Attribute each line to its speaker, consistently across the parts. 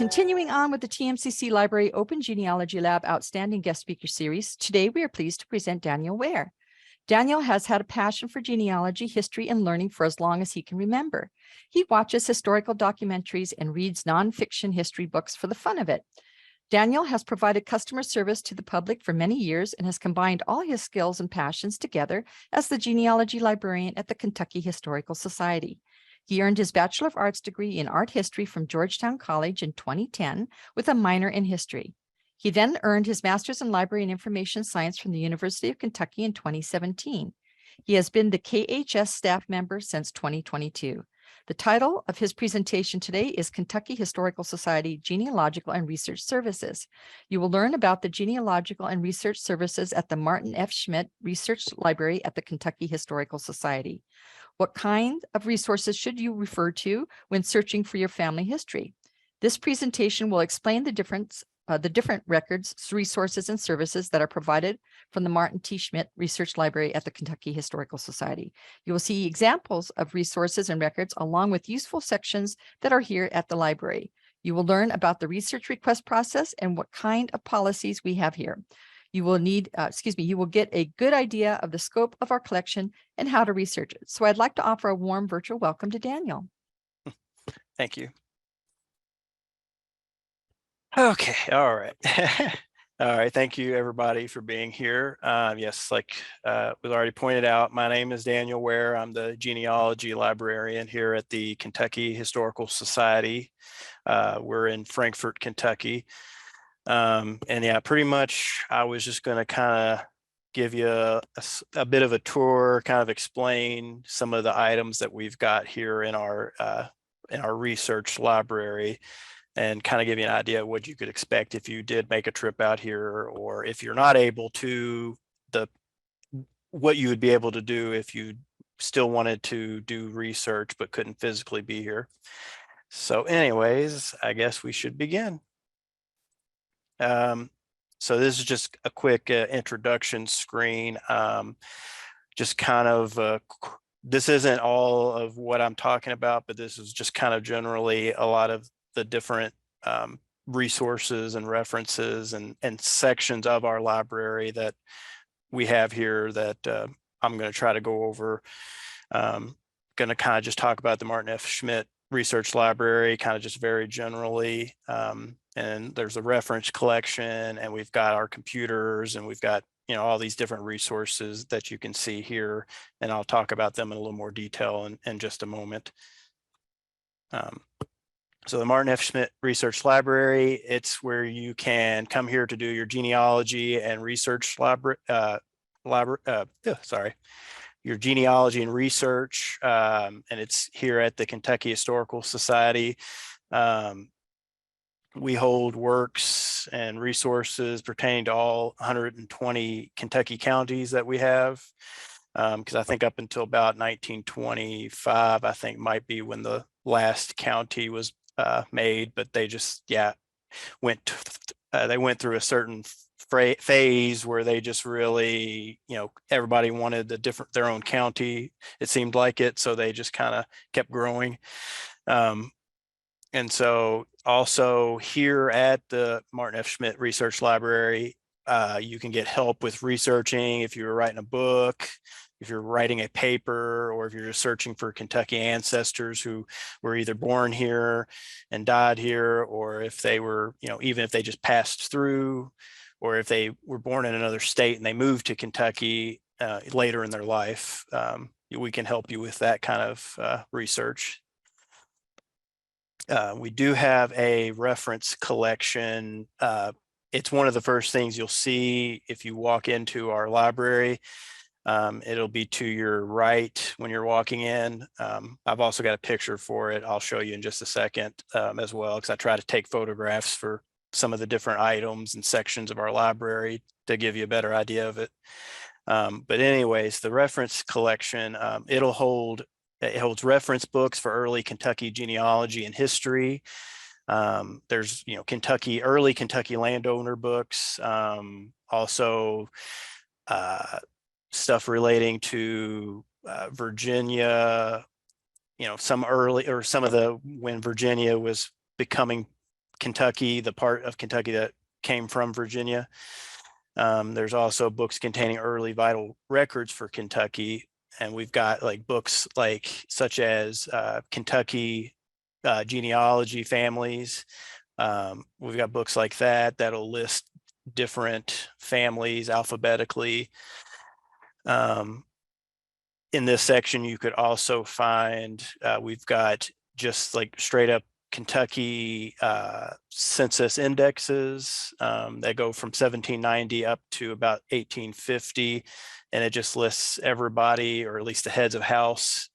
Speaker 1: Continuing on with the TMCC Library Open Genealogy Lab Outstanding Guest Speaker Series, today we are pleased to present Daniel Ware. Daniel has had a passion for genealogy, history, and learning for as long as he can remember. He watches historical documentaries and reads nonfiction history books for the fun of it. Daniel has provided customer service to the public for many years and has combined all his skills and passions together as the genealogy librarian at the Kentucky Historical Society. He earned his Bachelor of Arts degree in art history from Georgetown College in 2010 with a minor in history. He then earned his master's in library and information science from the University of Kentucky in 2017. He has been the KHS staff member since 2022. The title of his presentation today is Kentucky Historical Society Genealogical and Research Services. You will learn about the genealogical and research services at the Martin F. Schmidt Research Library at the Kentucky Historical Society. What kind of resources should you refer to when searching for your family history? This presentation will explain the different records, resources, and services that are provided from the Martin T. Schmidt Research Library at the Kentucky Historical Society. You will see examples of resources and records along with useful sections that are here at the library. You will learn about the research request process and what kind of policies we have here. You will you will get a good idea of the scope of our collection and how to research it. So I'd like to offer a warm virtual welcome to Daniel.
Speaker 2: Thank you. Okay, all right. All right, thank you everybody for being here. Yes, like was already pointed out, my name is Daniel Ware. I'm the genealogy librarian here at the Kentucky Historical Society. We're in Frankfort, Kentucky. And yeah, pretty much I was just going to kind of give you a bit of a tour, kind of explain some of the items that we've got here in our research library, and kind of give you an idea of what you could expect if you did make a trip out here, or if you're not able to, what you would be able to do if you still wanted to do research but couldn't physically be here. So anyways, I guess we should begin. So this is just a quick introduction screen. Just kind of, this isn't all of what I'm talking about, but this is just kind of generally a lot of the different resources and references and sections of our library that we have here that I'm going to try to go over. Going to kind of just talk about the Martin F. Schmidt Research Library, kind of just very generally. And there's a reference collection, and we've got our computers, and we've got, you know, all these different resources that you can see here, and I'll talk about them in a little more detail in just a moment. So the Martin F. Schmidt Research Library, it's where you can come here to do your genealogy and research your genealogy and research, and it's here at the Kentucky Historical Society. We hold works and resources pertaining to all 120 Kentucky counties that we have, because I think up until about 1925, I think might be when the last county was made, but they just, yeah, they went through a certain phase where they just really, you know, everybody wanted their own county, it seemed like it, so they just kind of kept growing. And so also here at the Martin F. Schmidt Research Library, you can get help with researching if you're writing a book, if you're writing a paper, or if you're just searching for Kentucky ancestors who were either born here and died here, or if they were, you know, even if they just passed through, or if they were born in another state and they moved to Kentucky later in their life, we can help you with that kind of research. We do have a reference collection. It's one of the first things you'll see if you walk into our library. It'll be to your right when you're walking in. I've also got a picture for it. I'll show you in just a second as well, because I try to take photographs for some of the different items and sections of our library to give you a better idea of it. But anyways, the reference collection, it holds reference books for early Kentucky genealogy and history. There's, you know, early Kentucky landowner books, also stuff relating to Virginia, you know, some of when Virginia was becoming Kentucky, the part of Kentucky that came from Virginia. There's also books containing early vital records for Kentucky. And we've got like books like such as Kentucky genealogy families. We've got books like that that'll list different families alphabetically. In this section, you could also find, we've got just like straight up Kentucky census indexes that go from 1790 up to about 1850. And it just lists everybody, or at least the heads of house,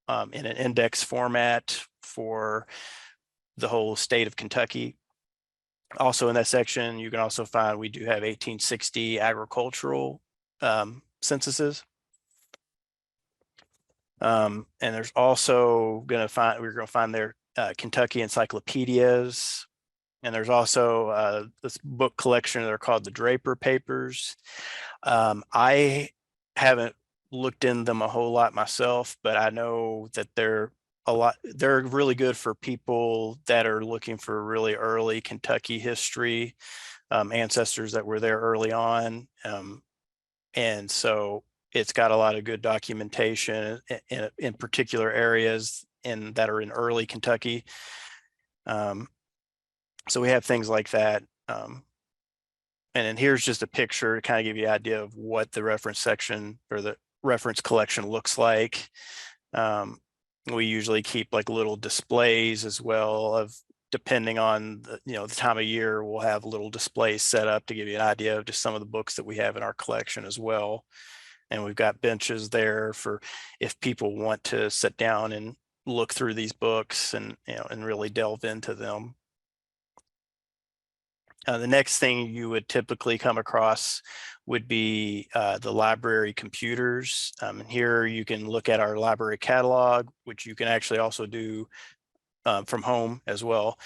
Speaker 2: in an index format for the whole state of Kentucky. Also in that section, you can also find we do have 1860 agricultural censuses. And there's also we're going to find their Kentucky encyclopedias. And there's also this book collection. They're called the Draper Papers. I haven't looked in them a whole lot myself, but I know that they're really good for people that are looking for really early Kentucky history, ancestors that were there early on. And so it's got a lot of good documentation in particular areas that are in early Kentucky. So we have things like that. And then here's just a picture to kind of give you an idea of what the reference section or the reference collection looks like. We usually keep like little displays as well of, depending on the time of year, we'll have little displays set up to give you an idea of just some of the books that we have in our collection as well. And we've got benches there for if people want to sit down and look through these books and really delve into them. The next thing you would typically come across would be the library computers. And here you can look at our library catalog, which you can actually also do from home as well.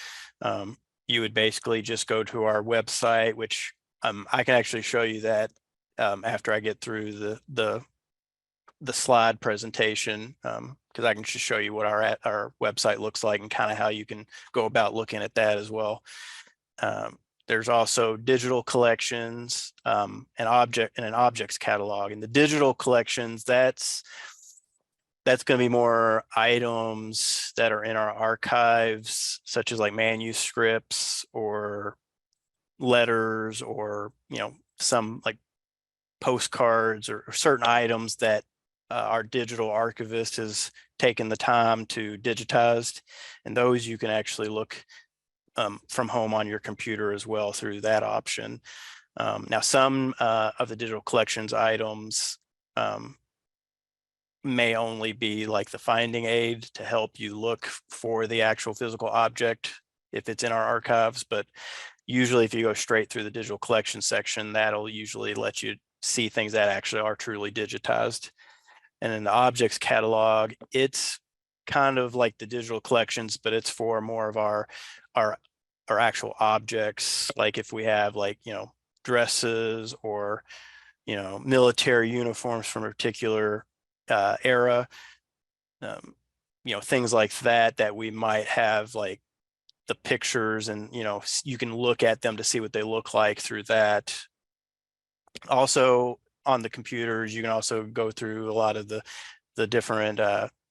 Speaker 2: You would basically just go to our website, which I can actually show you that after I get through the slide presentation, because I can just show you what our website looks like and kind of how you can go about looking at that as well. There's also digital collections, an objects catalog. And the digital collections, that's going to be more items that are in our archives, such as like manuscripts or letters, or some like postcards or certain items that our digital archivist has taken the time to digitize. And those you can actually look from home on your computer as well through that option. Now, some of the digital collections items may only be like the finding aid to help you look for the actual physical object if it's in our archives. But usually if you go straight through the digital collection section, that'll usually let you see things that actually are truly digitized. And in the objects catalog, it's kind of like the digital collections, but it's for more of our actual objects. Like if we have like, dresses or, military uniforms from a particular era, things like that we might have like the pictures and, you can look at them to see what they look like through that. Also on the computers, you can also go through a lot of the different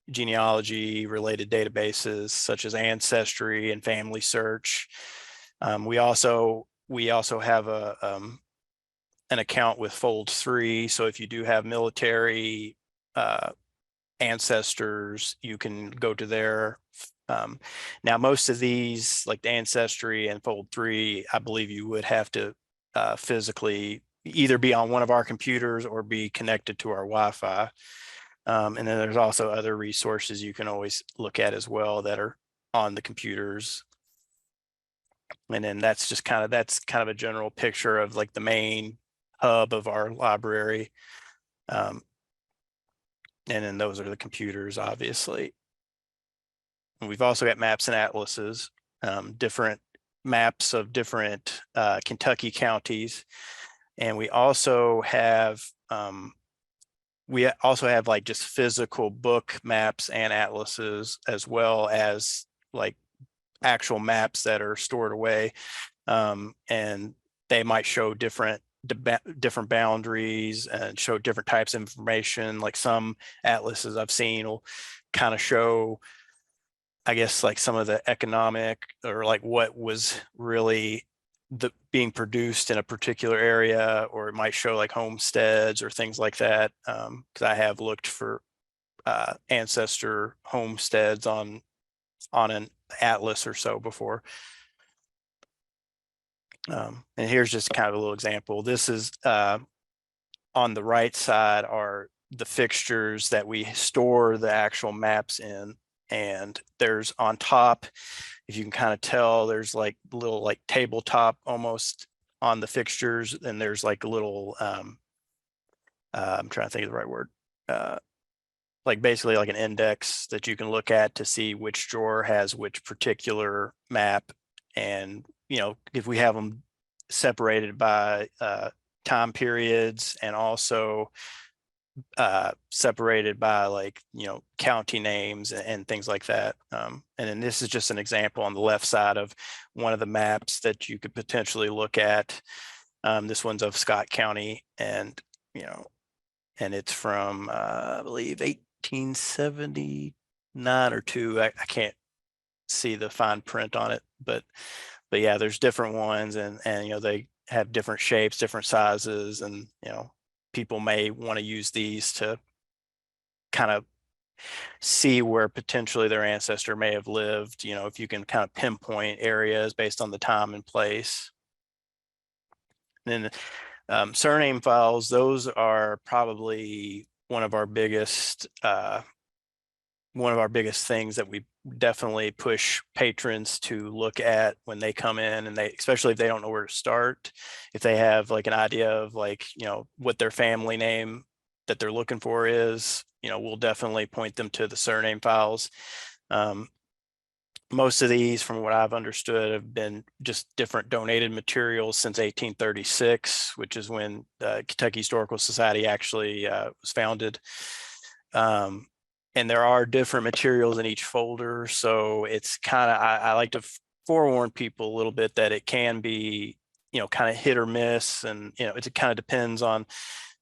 Speaker 2: genealogy related databases such as Ancestry and Family Search. We also have an account with Fold3. So if you do have military ancestors, you can go to there. Now, most of these, like the Ancestry and Fold3, I believe you would have to physically either be on one of our computers or be connected to our Wi-Fi. And then there's also other resources you can always look at as well that are on the computers. And then that's kind of a general picture of like the main hub of our library. And then those are the computers, obviously. And we've also got maps and atlases, different maps of different Kentucky counties. And we also have like just physical book maps and atlases, as well as like actual maps that are stored away, and they might show different boundaries and show different types of information. Like some atlases I've seen will kind of show, I guess, like some of the economic, or like what was really being produced in a particular area, or it might show like homesteads or things like that. Because I have looked for ancestor homesteads on an atlas or so before. And here's just kind of a little example. This is on the right side are the fixtures that we store the actual maps in. And there's on top, if you can kind of tell, there's like little like tabletop almost on the fixtures. And there's like a little, I'm trying to think of the right word, like basically like an index that you can look at to see which drawer has which particular map. And, you know, if we have them separated by time periods, and also separated by, like, you know, county names and things like that. And then this is just an example on the left side of one of the maps that you could potentially look at. This one's of Scott County, and, you know, and it's from I believe 1879 or two. I can't see the fine print on it, but yeah, there's different ones, and you know, they have different shapes, different sizes, and, you know, people may want to use these to kind of see where potentially their ancestor may have lived, you know, if you can kind of pinpoint areas based on the time and place. And then surname files, those are probably one of our biggest things that we definitely push patrons to look at when they come in, and they, especially if they don't know where to start, if they have like an idea of, like, you know, what their family name that they're looking for is, you know, we'll definitely point them to the surname files. Most of these, from what I've understood, have been just different donated materials since 1836, which is when Kentucky Historical Society actually was founded. And there are different materials in each folder. So it's kind of, I like to forewarn people a little bit that it can be, you know, kind of hit or miss. And, you know, it kind of depends on,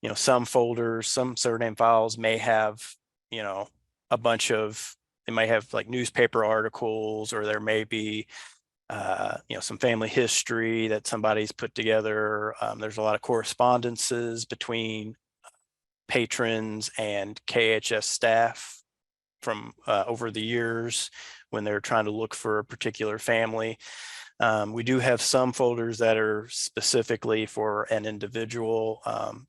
Speaker 2: you know, some folders, some surname files may have, you know, a bunch of, they might have like newspaper articles, or there may be, you know, some family history that somebody's put together. There's a lot of correspondences between patrons and KHS staff from over the years when they're trying to look for a particular family. We do have some folders that are specifically for an individual.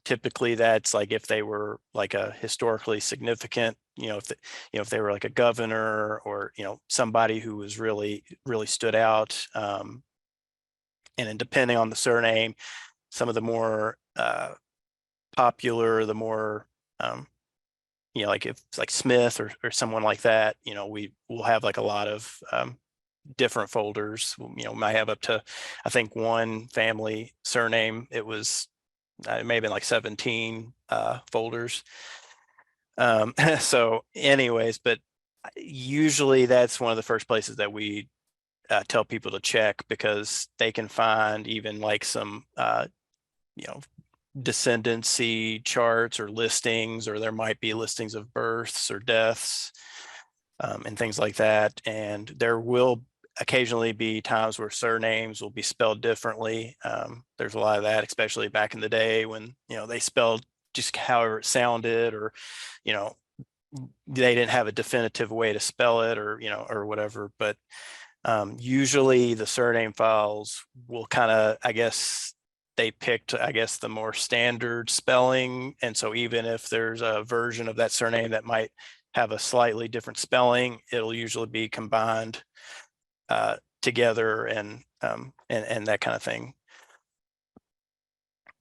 Speaker 2: Typically that's like if they were like a historically significant, you know, if they were like a governor, or, you know, somebody who was really stood out. And then depending on the surname, some of the more popular, the more, you know, like if it's like Smith or someone like that, you know, we will have like a lot of different folders. You know, might have up to, I think, one family surname, it may have been like 17 folders. So anyways, but usually that's one of the first places that we tell people to check, because they can find even like some, you know, descendancy charts or listings, or there might be listings of births or deaths, and things like that. And there will occasionally be times where surnames will be spelled differently. There's a lot of that, especially back in the day when, you know, they spelled just however it sounded, or, you know, they didn't have a definitive way to spell it, or, you know, or whatever. But usually the surname files will kind of, I guess, they picked, I guess, the more standard spelling. And so even if there's a version of that surname that might have a slightly different spelling, it'll usually be combined together, and that kind of thing.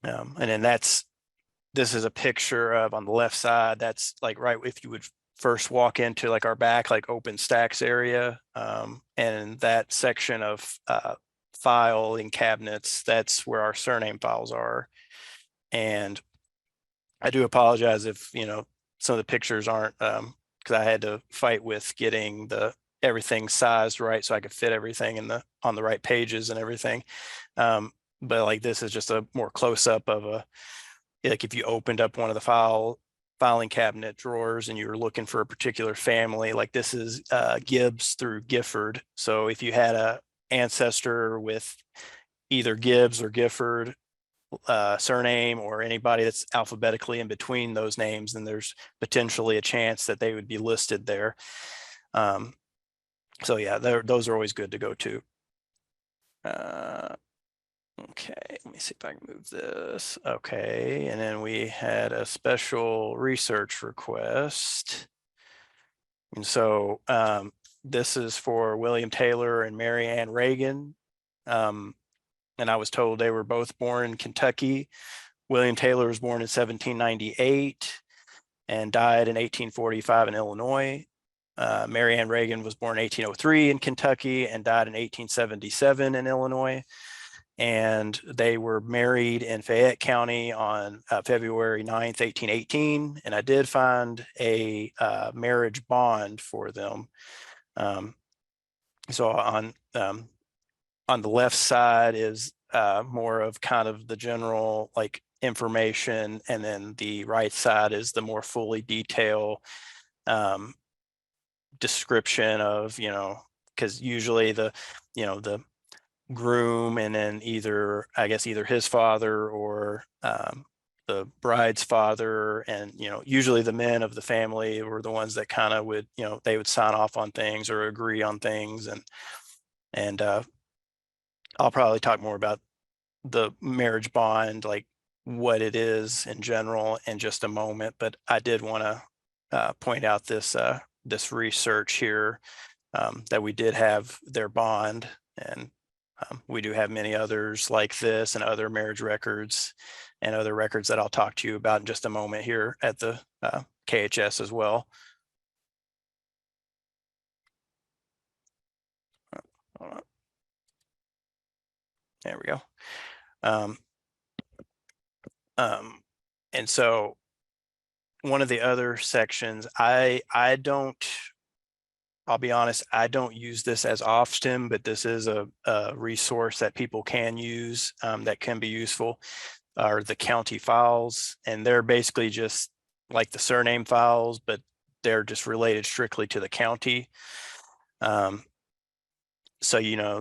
Speaker 2: And then this is a picture of, on the left side, that's like right if you would first walk into like our back, like open stacks area, and that section of filing cabinets, that's where our surname files are. And I do apologize if, you know, some of the pictures aren't, because I had to fight with getting the everything sized right so I could fit everything on the right pages and everything. But like this is just a more close up of like if you opened up one of the filing cabinet drawers and you were looking for a particular family, like this is Gibbs through Gifford. So if you had a ancestor with either Gibbs or Gifford surname, or anybody that's alphabetically in between those names, then there's potentially a chance that they would be listed there. So yeah, those are always good to go to. Okay, let me see if I can move this. Okay, and then we had a special research request. And so this is for William Taylor and Mary Ann Reagan. And I was told they were both born in Kentucky. William Taylor was born in 1798 and died in 1845 in Illinois. Mary Ann Reagan was born in 1803 in Kentucky and died in 1877 in Illinois. And they were married in Fayette County on February 9th, 1818. And I did find a marriage bond for them. So on the left side is more of kind of the general like information, and then the right side is the more fully detailed description of, because usually the groom and then either his father or the bride's father, and usually the men of the family were the ones that kind of would, they would sign off on things or agree on things, and I'll probably talk more about the marriage bond, like what it is in general, in just a moment. But I did want to point out this research here, that we did have their bond, and we do have many others like this and other marriage records and other records that I'll talk to you about in just a moment here at the KHS as well. There we go. And so one of the other sections, I'll be honest, I don't use this as often, but this is a resource that people can use, that can be useful, are the county files. And they're basically just like the surname files, but they're just related strictly to the county. So,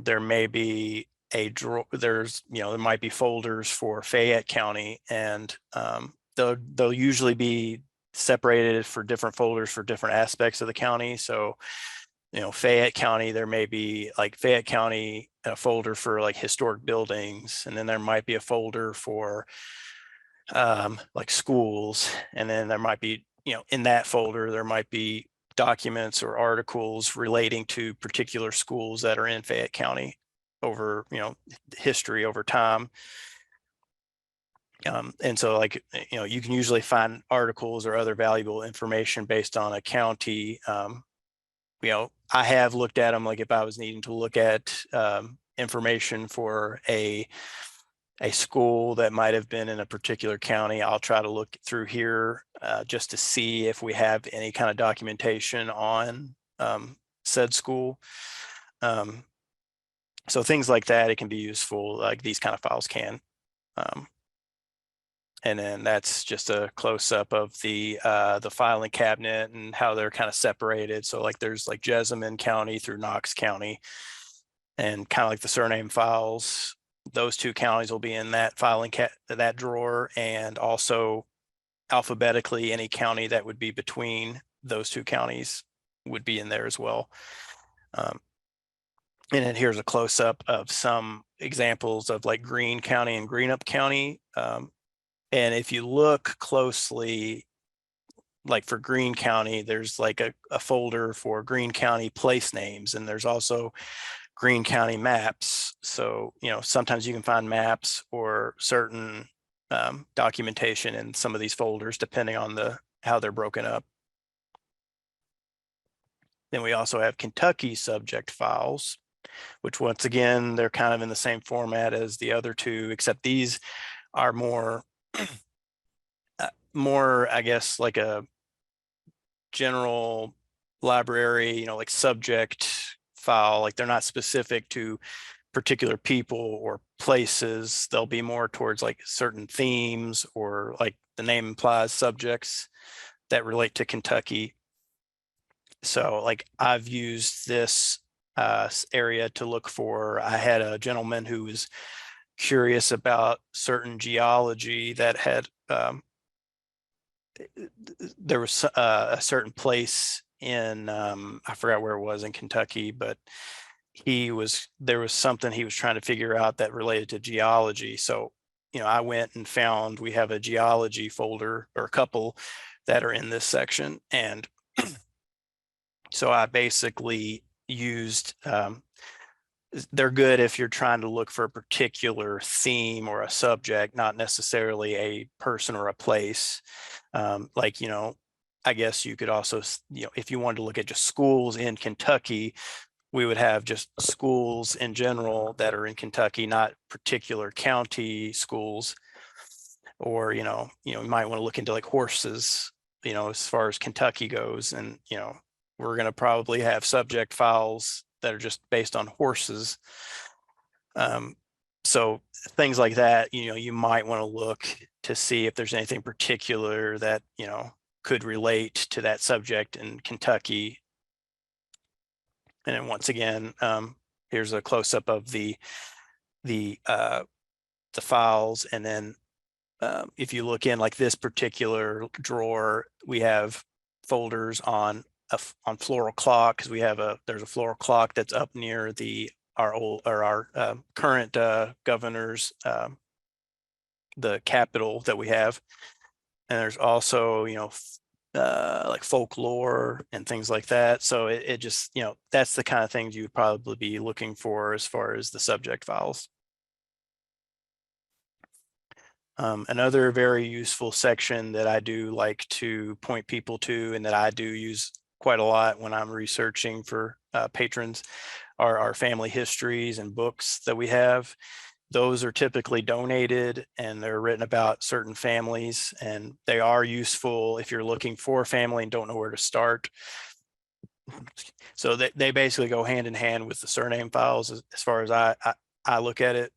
Speaker 2: there may be there might be folders for Fayette County, and they'll usually be separated for different folders for different aspects of the county. So, Fayette County, there may be like Fayette County, a folder for like historic buildings, and then there might be a folder for like schools, and then there might be, in that folder, there might be documents or articles relating to particular schools that are in Fayette County over, history over time. And so like, you can usually find articles or other valuable information based on a county. I have looked at them, like if I was needing to look at information for a school that might have been in a particular county, I'll try to look through here just to see if we have any kind of documentation on said school. So things like that, it can be useful, like these kind of files can. And then that's just a close-up of the filing cabinet and how they're kind of separated. So like there's like Jessamine County through Knox County, and kind of like the surname files, those two counties will be in that that drawer, and also alphabetically any county that would be between those two counties would be in there as well. And then here's a close-up of some examples of like Greene County and Greenup County. And if you look closely, like for Greene County, there's like a folder for Greene County place names, and there's also Greene County maps. So, sometimes you can find maps or certain documentation in some of these folders, depending on how they're broken up. Then we also have Kentucky subject files, which once again, they're kind of in the same format as the other two, except these are more, I guess, like a general library, like subject file, like they're not specific to particular people or places. They'll be more towards like certain themes, or like the name implies subjects that relate to Kentucky. So like I've used this area to look for. I had a gentleman who was curious about certain geology that had there was a certain place in I forgot where it was in Kentucky, but there was something he was trying to figure out that related to geology. So I went and found, we have a geology folder, or a couple that are in this section, and so I basically used they're good if you're trying to look for a particular theme or a subject, not necessarily a person or a place. Like, I guess you could also, if you wanted to look at just schools in Kentucky, we would have just schools in general that are in Kentucky, not particular county schools. Or, you might want to look into like horses, as far as Kentucky goes. And, we're going to probably have subject files that are just based on horses. So things like that, you might want to look to see if there's anything particular that, could relate to that subject in Kentucky. And then once again, here's a close-up of the files. And then if you look in like this particular drawer, we have folders on floral clock, because there's a floral clock that's up near our current governor's the capital that we have. And there's also like folklore and things like that. So it just that's the kind of things you would probably be looking for as far as the subject files. Another very useful section that I do like to point people to, and that I do use quite a lot when I'm researching for patrons, are our family histories and books that we have. Those are typically donated, and they're written about certain families, and they are useful if you're looking for a family and don't know where to start. So they basically go hand in hand with the surname files as far as I look at it.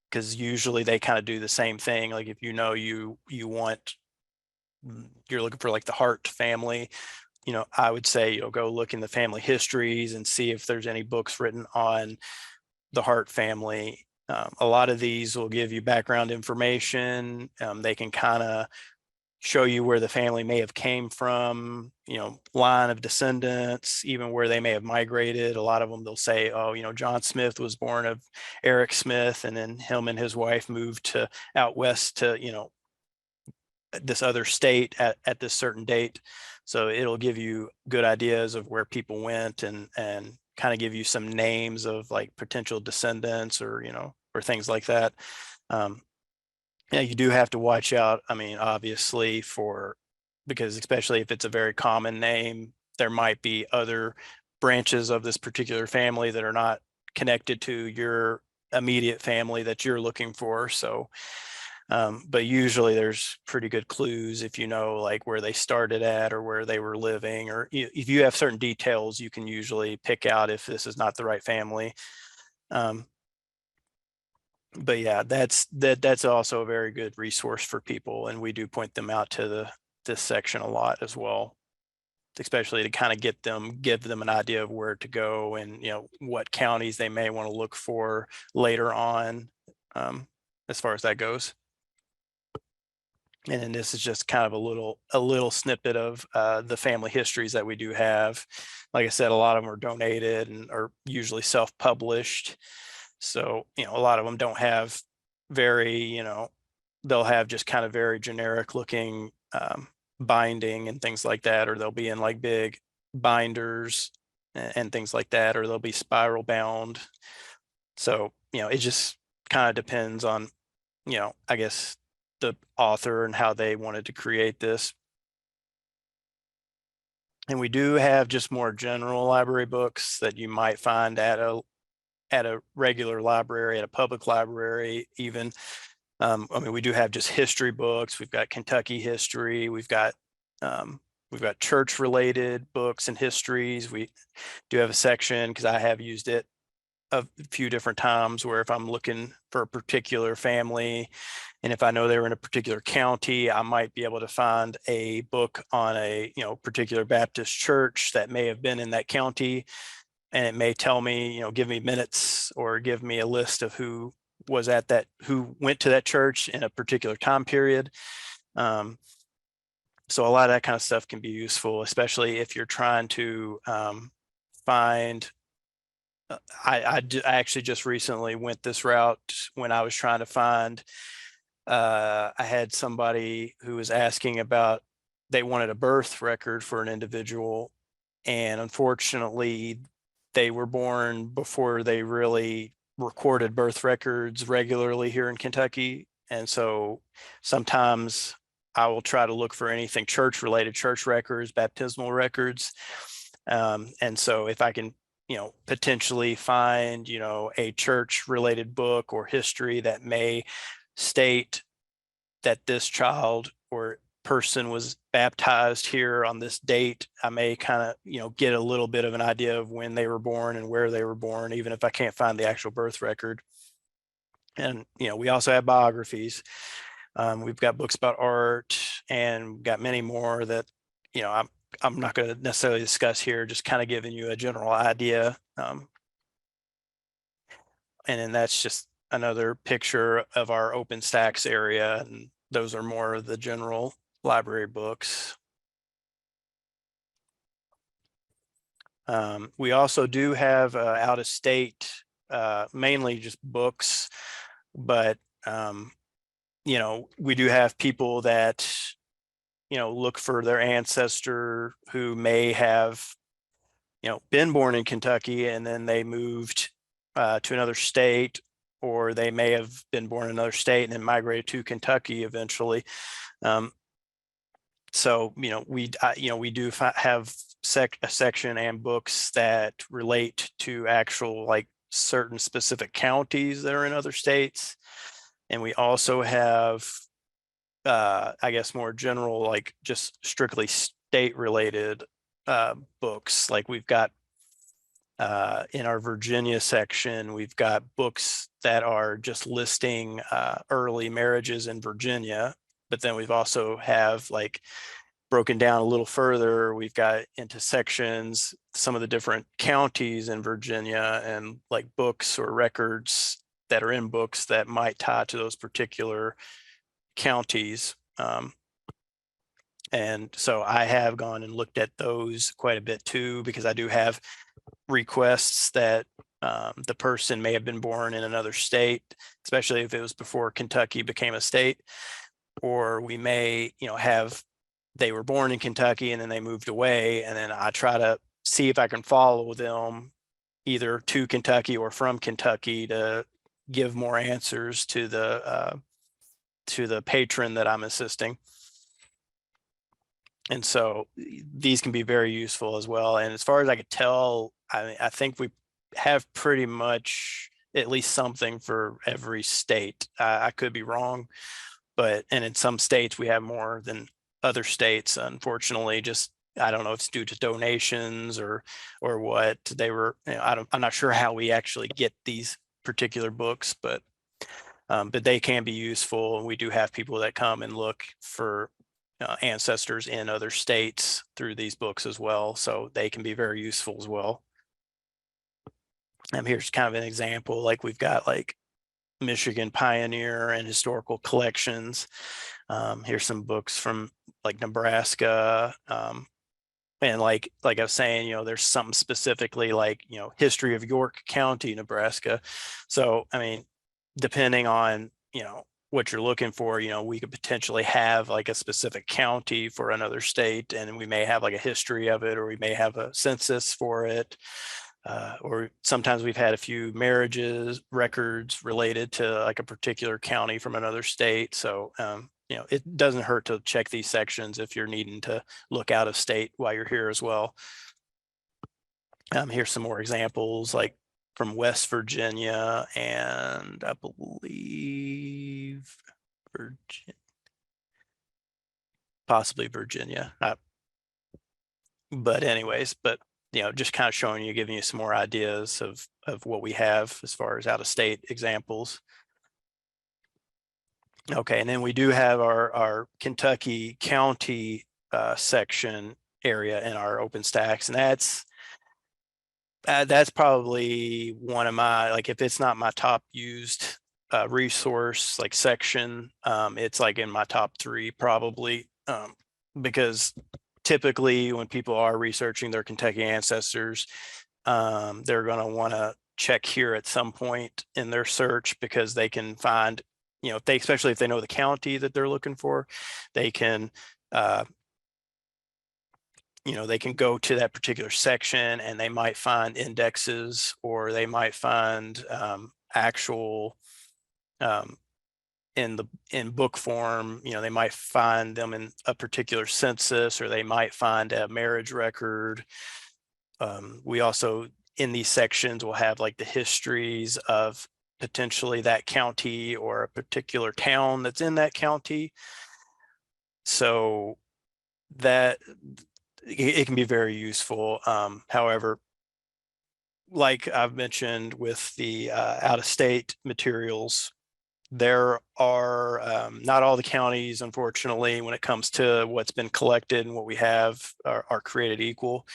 Speaker 2: Because usually they kind of do the same thing. Like if you're looking for like the Hart family, I would say go look in the family histories and see if there's any books written on the Hart family. A lot of these will give you background information. They can kind of show you where the family may have came from, line of descendants, even where they may have migrated. A lot of them, they'll say, oh, John Smith was born of Eric Smith, and then him and his wife moved out west to, this other state at this certain date. So it'll give you good ideas of where people went, and kind of give you some names of like potential descendants, or, or things like that. Yeah, you do have to watch out. I mean, obviously, because especially if it's a very common name, there might be other branches of this particular family that are not connected to your immediate family that you're looking for. So, but usually there's pretty good clues if you know like where they started at, or where they were living, or if you have certain details, you can usually pick out if this is not the right family. But yeah, that's also a very good resource for people, and we do point them out to this section a lot as well, especially to kind of give them an idea of where to go, and what counties they may want to look for later on, as far as that goes. And then this is just kind of a little snippet of the family histories that we do have. Like I said, a lot of them are donated and are usually self-published. So, a lot of them don't have very, they'll have just kind of very generic looking binding and things like that, or they'll be in like big binders and things like that, or they'll be spiral bound. So, it just kind of depends on, I guess the author and how they wanted to create this. And we do have just more general library books that you might find at a regular library, at a public library even. I mean, we do have just history books. We've got Kentucky history. We've got We've got church related books and histories. We do have a section, because I have used it a few different times, where if I'm looking for a particular family and if I know they were in a particular county, I might be able to find a book on a particular Baptist church that may have been in that county, and it may tell me, give me minutes or give me a list of who went to that church in a particular time period. So a lot of that kind of stuff can be useful, especially if you're trying to find. I actually just recently went this route when I was trying to find. I had somebody who was asking about, they wanted a birth record for an individual, and unfortunately they were born before they really recorded birth records regularly here in Kentucky. And so sometimes I will try to look for anything church related, church records, baptismal records. And so if I can, potentially find, a church related book or history that may state that this child or person was baptized here on this date, I may kind of, get a little bit of an idea of when they were born and where they were born, even if I can't find the actual birth record. And, we also have biographies. We've got books about art, and we've got many more that, I'm not going to necessarily discuss here, just kind of giving you a general idea. And then that's just another picture of our OpenStax area, and those are more of the general library books. We also do have out of state, mainly just books, but we do have people that look for their ancestor who may have been born in Kentucky and then they moved to another state, or they may have been born in another state and then migrated to Kentucky eventually. So we do have a section and books that relate to actual like certain specific counties that are in other states. And we also have I guess more general, like just strictly state related books. Like we've got in our Virginia section, we've got books that are just listing early marriages in Virginia, but then we've also have like broken down a little further. We've got into sections, some of the different counties in Virginia, and like books or records that are in books that might tie to those particular counties. And so I have gone and looked at those quite a bit too, because I do have requests that the person may have been born in another state, especially if it was before Kentucky became a state, or we may, have they were born in Kentucky and then they moved away, and then I try to see if I can follow them either to Kentucky or from Kentucky to give more answers to the patron that I'm assisting. And so these can be very useful as well. And as far as I could tell, I think we have pretty much at least something for every state. I could be wrong, and in some states we have more than other states, unfortunately. Just I don't know if it's due to donations or what. They were, I'm not sure how we actually get these particular books, but they can be useful. And we do have people that come and look for ancestors in other states through these books as well. So they can be very useful as well. Here's kind of an example. Like we've got like Michigan Pioneer and Historical Collections. Here's some books from like Nebraska. And like I was saying, there's something specifically like, history of York County, Nebraska. So, I mean, depending on, what you're looking for, we could potentially have like a specific county for another state, and we may have like a history of it, or we may have a census for it. Or sometimes we've had a few marriages records related to like a particular county from another state. So, it doesn't hurt to check these sections if you're needing to look out of state while you're here as well. Here's some more examples, like from West Virginia, and I believe possibly Virginia. But anyways, just kind of showing you, giving you some more ideas of what we have as far as out-of-state examples. Okay, and then we do have our Kentucky County section area in our OpenStax, and that's probably one of my, like, if it's not my top used resource, like section, it's like in my top 3 probably, because typically when people are researching their Kentucky ancestors, they're going to want to check here at some point in their search, because they can find, especially if they know the county that they're looking for, they can they can go to that particular section and they might find indexes, or they might find actual in book form, they might find them in a particular census, or they might find a marriage record. We also, in these sections, will have like the histories of potentially that county or a particular town that's in that county. So that it can be very useful. However, like I've mentioned with the out-of-state materials, there are not all the counties, unfortunately, when it comes to what's been collected and what we have, are created equal.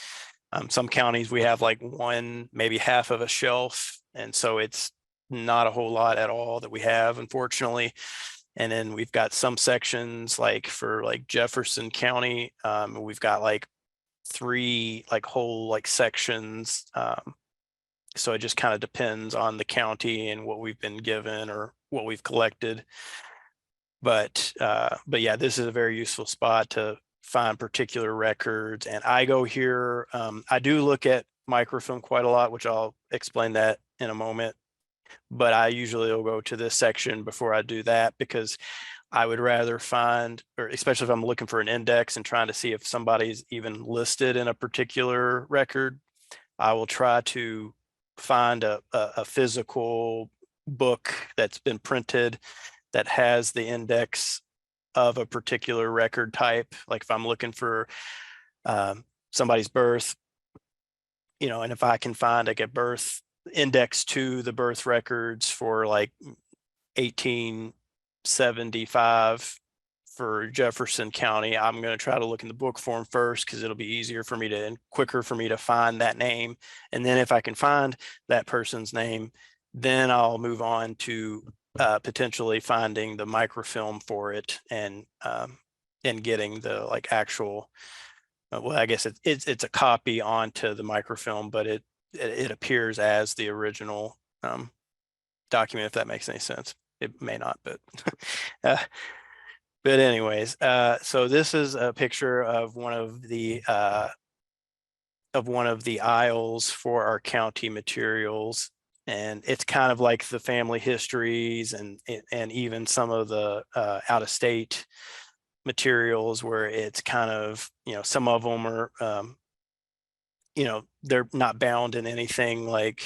Speaker 2: Some counties we have like one, maybe half of a shelf, and so it's not a whole lot at all that we have, unfortunately. And then we've got some sections, like for like Jefferson County, we've got like 3 like whole like sections. So it just kind of depends on the county and what we've been given or what we've collected. But yeah, this is a very useful spot to find particular records. And I go here, I do look at microfilm quite a lot, which I'll explain that in a moment. But I usually will go to this section before I do that, because I would rather find, or especially if I'm looking for an index and trying to see if somebody's even listed in a particular record, I will try to find a physical book that's been printed that has the index of a particular record type. Like if I'm looking for somebody's birth, and if I can find like a birth index to the birth records for like 1875 for Jefferson County, I'm going to try to look in the book form first, because it'll be easier for me to, and quicker for me to find that name. And then if I can find that person's name, then I'll move on to potentially finding the microfilm for it, and getting the like actual, well, I guess it's a copy onto the microfilm, but it appears as the original document, if that makes any sense. It may not, but but anyways, so this is a picture of one of the aisles for our county materials, and it's kind of like the family histories and even some of the out-of-state materials, where it's kind of, some of them are they're not bound in anything like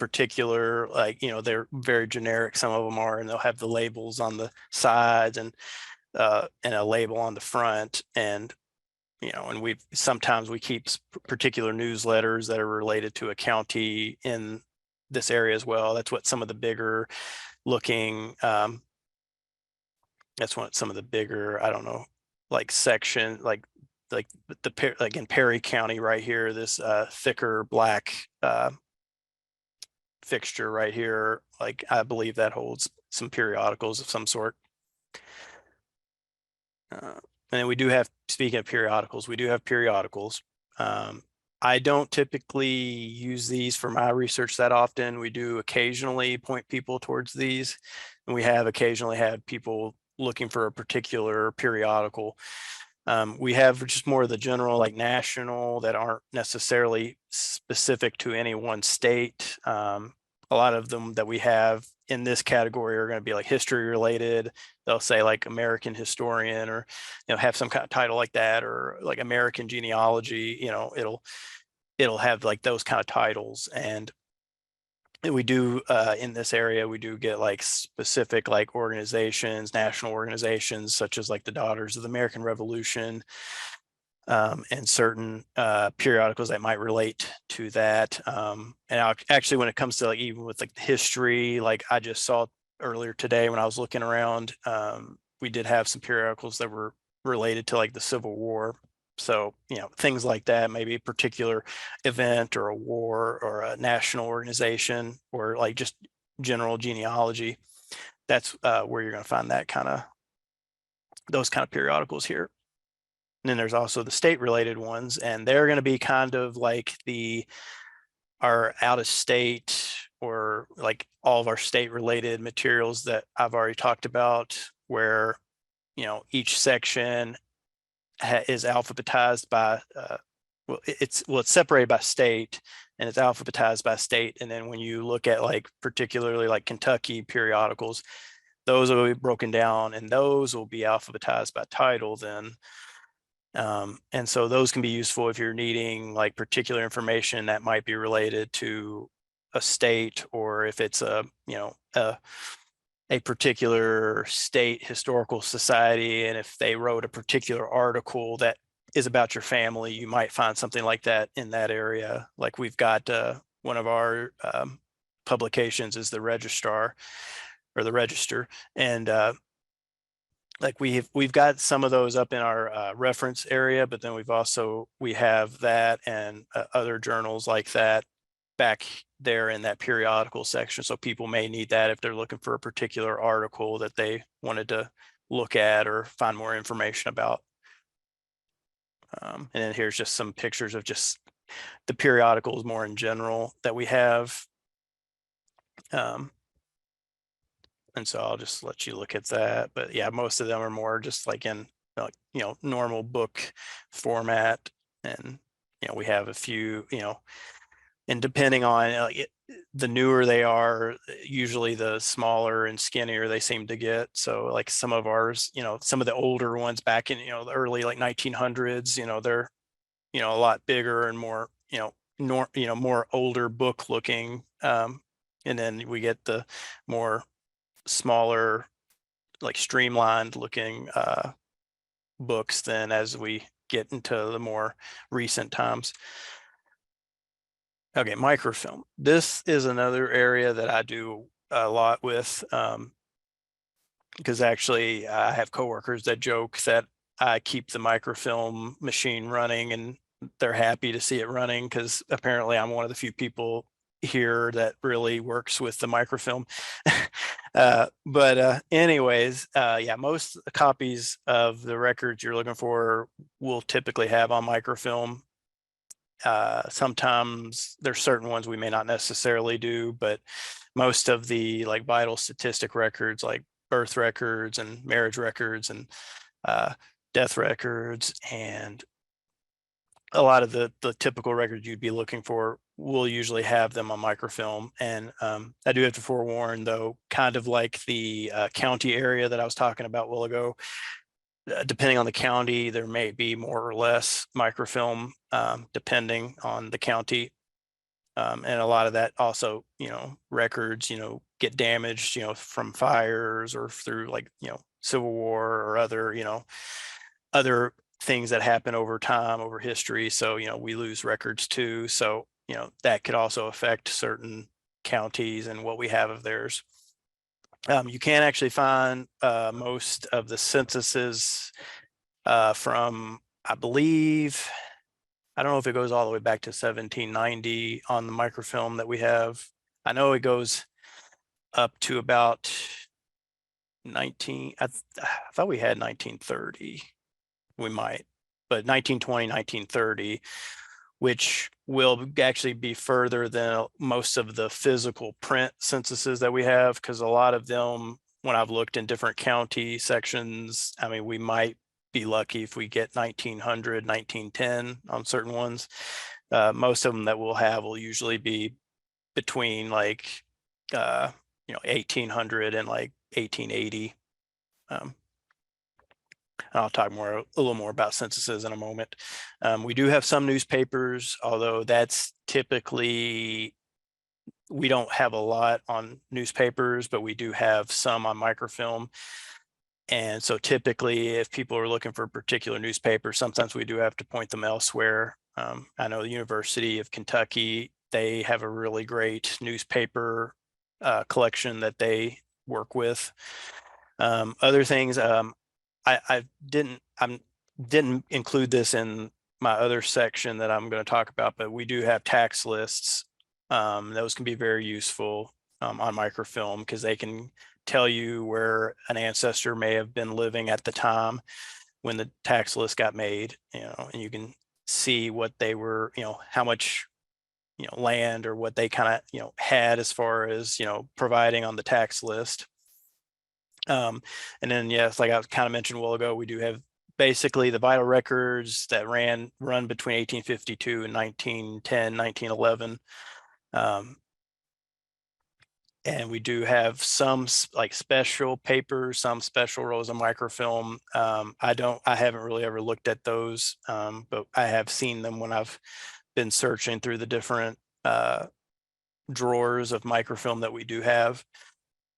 Speaker 2: particular, like, they're very generic. Some of them are, and they'll have the labels on the sides and a label on the front. And and sometimes we keep particular newsletters that are related to a county in this area as well. That's what some of the bigger looking, that's what some of the bigger, I don't know, like section, like in Perry County right here, this thicker black fixture right here, like I believe that holds some periodicals of some sort. And then we do have, speaking of periodicals, we do have periodicals. I don't typically use these for my research that often. We do occasionally point people towards these, and we have occasionally had people looking for a particular periodical. We have just more of the general, like national, that aren't necessarily specific to any one state. A lot of them that we have in this category are going to be like history related. They'll say like American historian, or have some kind of title like that, or like American genealogy. It'll have like those kind of titles. And we do in this area, we do get like specific like organizations, national organizations, such as like the Daughters of the American Revolution. and certain periodicals that might relate to that. And actually, when it comes to like even with like history, like I just saw earlier today when I was looking around, we did have some periodicals that were related to like the Civil War. So, things like that, maybe a particular event or a war or a national organization or like just general genealogy. That's where you're going to find those kind of periodicals here. And then there's also the state related ones, and they're going to be kind of like our out of state or like all of our state related materials that I've already talked about, where, each section is alphabetized by, it's separated by state and it's alphabetized by state. And then when you look at like particularly like Kentucky periodicals, those will be broken down and those will be alphabetized by title then. And so those can be useful if you're needing like particular information that might be related to a state, or if it's a particular state historical society, and if they wrote a particular article that is about your family, you might find something like that in that area. Like we've got one of our publications is the Registrar or the Register, and like we've got some of those up in our reference area, but then we have that and other journals like that back there in that periodical section. So people may need that if they're looking for a particular article that they wanted to look at or find more information about. And then here's just some pictures of just the periodicals more in general that we have. And so I'll just let you look at that. But yeah, most of them are more just like in normal book format. And we have a few, and depending on the newer they are, usually the smaller and skinnier they seem to get. So like some of ours, some of the older ones back in the early like 1900s, they're a lot bigger and more more older book looking. And then we get the more smaller, like streamlined looking books then as we get into the more recent times. Okay, microfilm. This is another area that I do a lot with, because actually I have coworkers that joke that I keep the microfilm machine running and they're happy to see it running, because apparently I'm one of the few people here that really works with the microfilm. But anyways, yeah, most copies of the records you're looking for will typically have on microfilm. Sometimes there's certain ones we may not necessarily do, but most of the like vital statistic records like birth records and marriage records and death records and a lot of the typical records you'd be looking for will usually have them on microfilm. And I do have to forewarn though, kind of like the county area that I was talking about a while ago, depending on the county, there may be more or less microfilm depending on the county. And a lot of that also, records, get damaged, from fires or through like, Civil War or other, other things that happen over time, over history. So, we lose records too. So, that could also affect certain counties and what we have of theirs. You can actually find most of the censuses from, I believe, I don't know if it goes all the way back to 1790 on the microfilm that we have. I know it goes up to about I thought we had 1930. We might, but 1920, 1930, which will actually be further than most of the physical print censuses that we have, because a lot of them, when I've looked in different county sections, I mean, we might be lucky if we get 1900, 1910 on certain ones. Most of them that we'll have will usually be between like 1800 and like 1880. I'll talk a little more about censuses in a moment. We do have some newspapers, although that's typically, we don't have a lot on newspapers, but we do have some on microfilm. And so typically if people are looking for a particular newspaper, sometimes we do have to point them elsewhere. I know the University of Kentucky, they have a really great newspaper collection that they work with. Other things, I didn't include this in my other section that I'm going to talk about, but we do have tax lists. Those can be very useful on microfilm because they can tell you where an ancestor may have been living at the time when the tax list got made, and you can see what they were, how much, land or what they kind of, had as far as, providing on the tax list. And then, yes, like I kind of mentioned a while ago, we do have basically the vital records that run between 1852 and 1910, 1911. And we do have some like special papers, some special rolls of microfilm. I haven't really ever looked at those, but I have seen them when I've been searching through the different drawers of microfilm that we do have.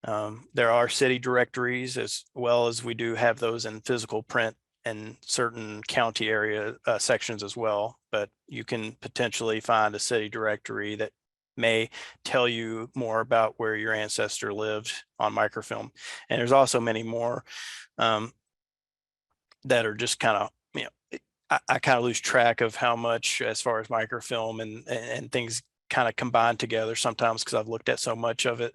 Speaker 2: There are city directories as well as we do have those in physical print and certain county area sections as well, but you can potentially find a city directory that may tell you more about where your ancestor lived on microfilm. And there's also many more that are just kind of, I kind of lose track of how much as far as microfilm and things kind of combine together sometimes because I've looked at so much of it.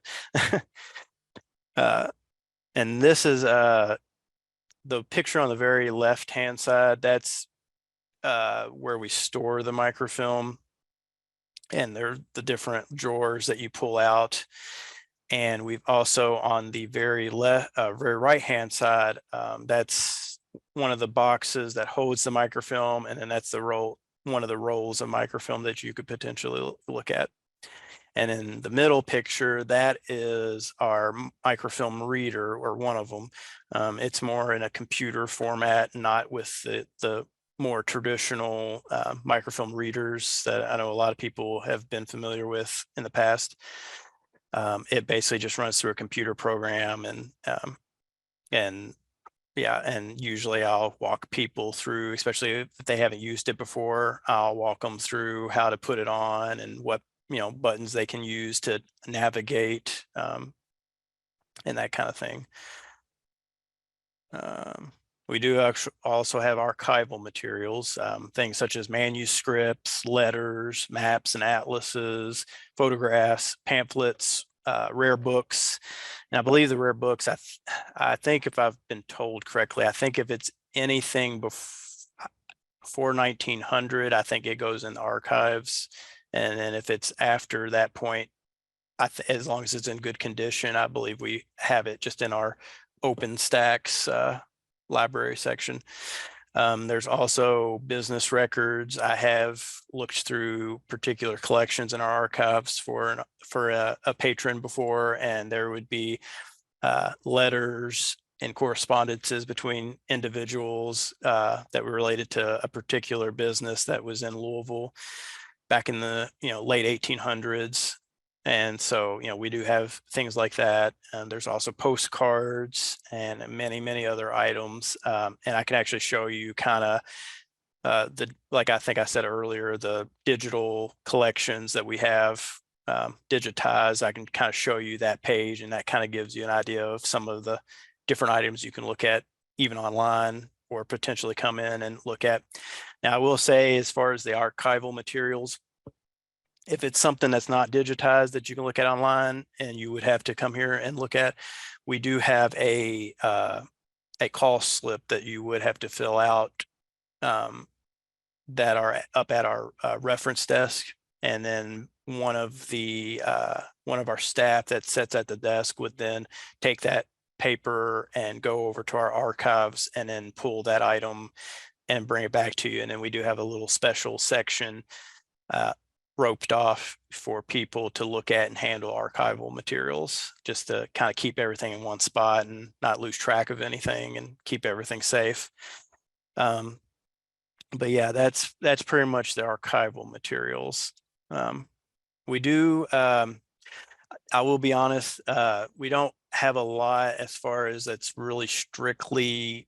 Speaker 2: And this is the picture on the very left-hand side. That's where we store the microfilm. And they're the different drawers that you pull out. And we've also on the very very right-hand side, that's one of the boxes that holds the microfilm. And then that's one of the rolls of microfilm that you could potentially look at. And in the middle picture, that is our microfilm reader, or one of them. It's more in a computer format, not with the more traditional microfilm readers that I know a lot of people have been familiar with in the past. It basically just runs through a computer program, and usually I'll walk people through, especially if they haven't used it before, I'll walk them through how to put it on and what buttons they can use to navigate and that kind of thing. We do also have archival materials, things such as manuscripts, letters, maps and atlases, photographs, pamphlets, rare books. And I believe the rare books, I think if I've been told correctly, I think if it's anything before 1900, I think it goes in the archives. And then if it's after that point, as long as it's in good condition, I believe we have it just in our open stacks library section. There's also business records. I have looked through particular collections in our archives for a patron before, and there would be letters and correspondences between individuals that were related to a particular business that was in Louisville back in the late 1800s. And so we do have things like that. And there's also postcards and many other items. And I can actually show you kind of like I think I said earlier, the digital collections that we have digitized. I can kind of show you that page, and that kind of gives you an idea of some of the different items you can look at even online or potentially come in and look at. Now, I will say, as far as the archival materials, if it's something that's not digitized that you can look at online and you would have to come here and look at, we do have a call slip that you would have to fill out that are up at our reference desk. And then one of our staff that sits at the desk would then take that paper and go over to our archives and then pull that item and bring it back to you. And then we do have a little special section roped off for people to look at and handle archival materials, just to kind of keep everything in one spot and not lose track of anything and keep everything safe. But yeah, that's pretty much the archival materials. We do, I will be honest, we don't have a lot as far as that's really strictly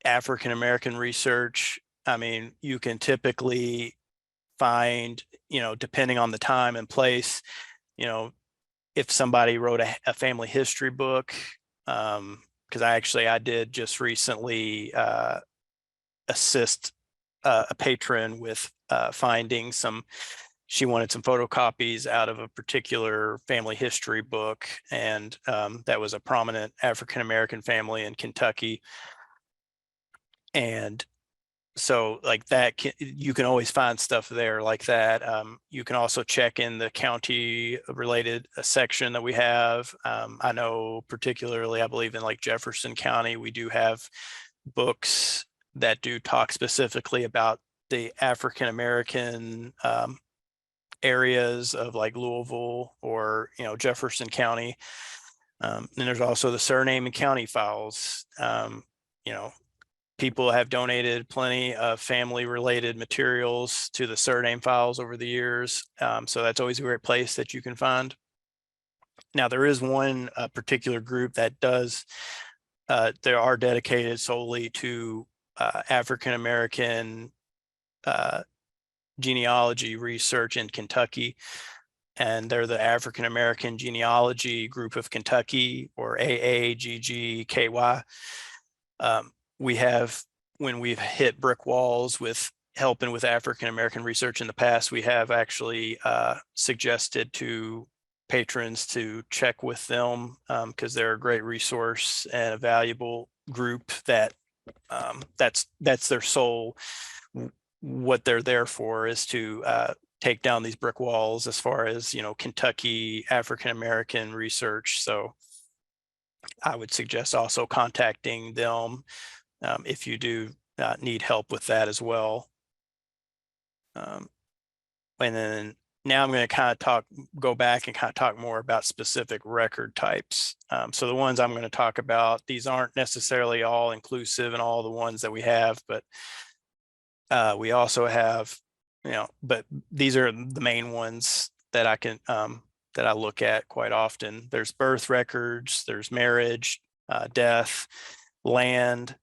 Speaker 2: African American research. I mean, you can typically find, depending on the time and place, if somebody wrote a family history book, because I did just recently assist a patron with finding she wanted some photocopies out of a particular family history book, and that was a prominent African American family in Kentucky. And so like that, you can always find stuff there like that. You can also check in the county related section that we have. I know particularly, I believe in like Jefferson County, we do have books that do talk specifically about the African American areas of like Louisville or, Jefferson County. And there's also the surname and county files. People have donated plenty of family related materials to the surname files over the years. So that's always a great place that you can find. Now, there is one particular group that does, they are dedicated solely to African American genealogy research in Kentucky. And they're the African American Genealogy Group of Kentucky, or AAGGKY. We have, when we've hit brick walls with helping with African American research in the past, we have actually suggested to patrons to check with them, because they're a great resource and a valuable group that that's their sole, what they're there for is to take down these brick walls as far as, Kentucky African American research. So I would suggest also contacting them if you do need help with that as well. And then now I'm going to kind of go back and kind of talk more about specific record types. So the ones I'm going to talk about, these aren't necessarily all inclusive in all the ones that we have, but we also have, but these are the main ones that I can, that I look at quite often. There's birth records, there's marriage, death, land,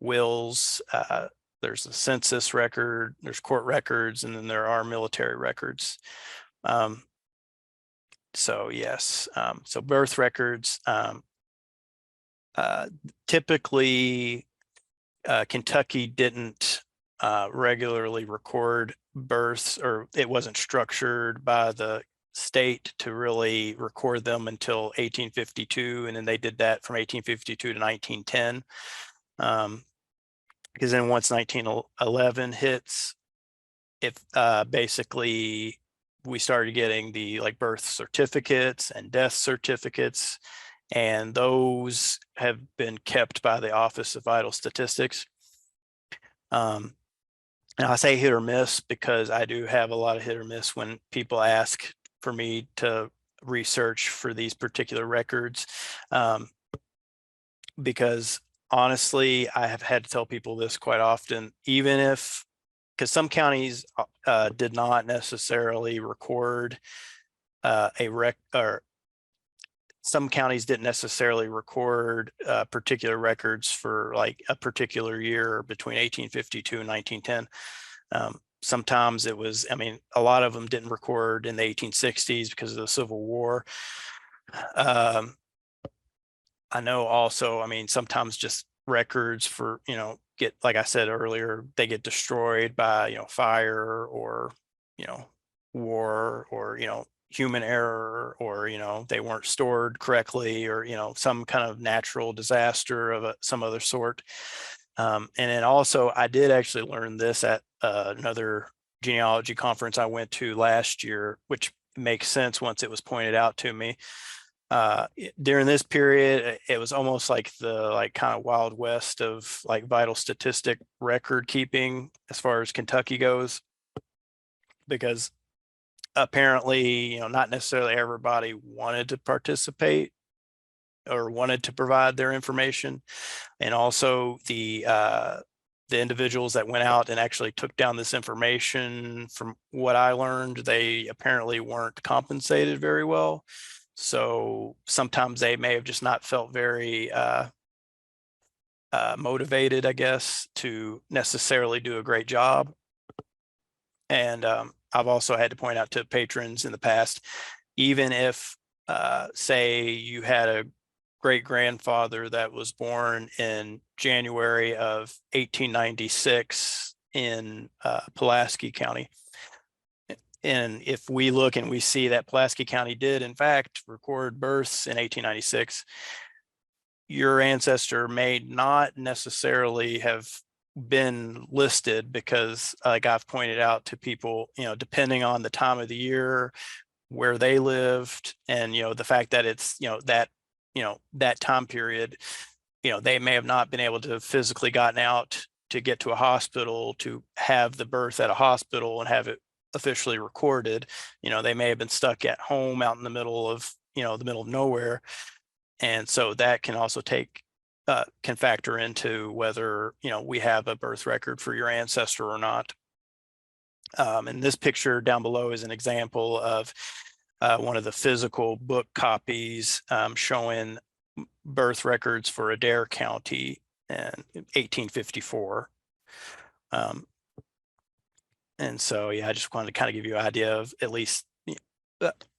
Speaker 2: wills, there's a census record, there's court records, and then there are military records. So yes, so birth records, typically Kentucky didn't regularly record births, or it wasn't structured by the state to really record them until 1852, and then they did that from 1852 to 1910. Because then once 1911 hits, if basically we started getting the like birth certificates and death certificates, and those have been kept by the Office of Vital Statistics. And I say hit or miss because I do have a lot of hit or miss when people ask for me to research for these particular records. Because honestly, I have had to tell people this quite often, even if, because some counties did not necessarily record some counties didn't necessarily record particular records for like a particular year between 1852 and 1910. Sometimes it was, I mean, a lot of them didn't record in the 1860s because of the Civil War. I know also, I mean, sometimes just records for, get, like I said earlier, they get destroyed by, fire or, war or, human error, or, they weren't stored correctly, or, some kind of natural disaster of some other sort. And then also I did actually learn this at another genealogy conference I went to last year, which makes sense once it was pointed out to me. During this period, it was almost like the kind of Wild West of like vital statistic record keeping as far as Kentucky goes, because apparently, not necessarily everybody wanted to participate or wanted to provide their information. And also the the individuals that went out and actually took down this information, from what I learned, they apparently weren't compensated very well. So sometimes they may have just not felt very motivated, I guess, to necessarily do a great job. And I've also had to point out to patrons in the past, even if, say, you had a great grandfather that was born in January of 1896 in Pulaski County. And if we look and we see that Pulaski County did, in fact, record births in 1896, your ancestor may not necessarily have been listed because, like I've pointed out to people, depending on the time of the year, where they lived, and, the fact that it's, that time period, they may have not been able to physically gotten out to get to a hospital to have the birth at a hospital and have it officially recorded. They may have been stuck at home out in the middle of, the middle of nowhere. And so that can also can factor into whether, we have a birth record for your ancestor or not. And this picture down below is an example of one of the physical book copies showing birth records for Adair County in 1854. And so, yeah, I just wanted to kind of give you an idea of at least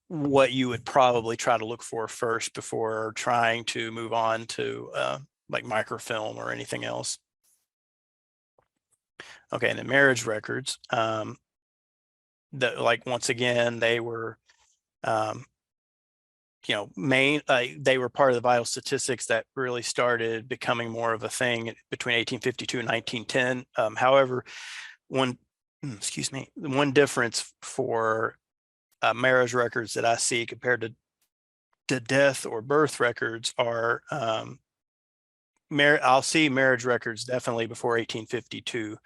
Speaker 2: what you would probably try to look for first before trying to move on to like microfilm or anything else. Okay, and the marriage records, once again, they were they were part of the vital statistics that really started becoming more of a thing between 1852 and 1910. However, one difference for marriage records that I see compared to death or birth records are I'll see marriage records definitely before 1852.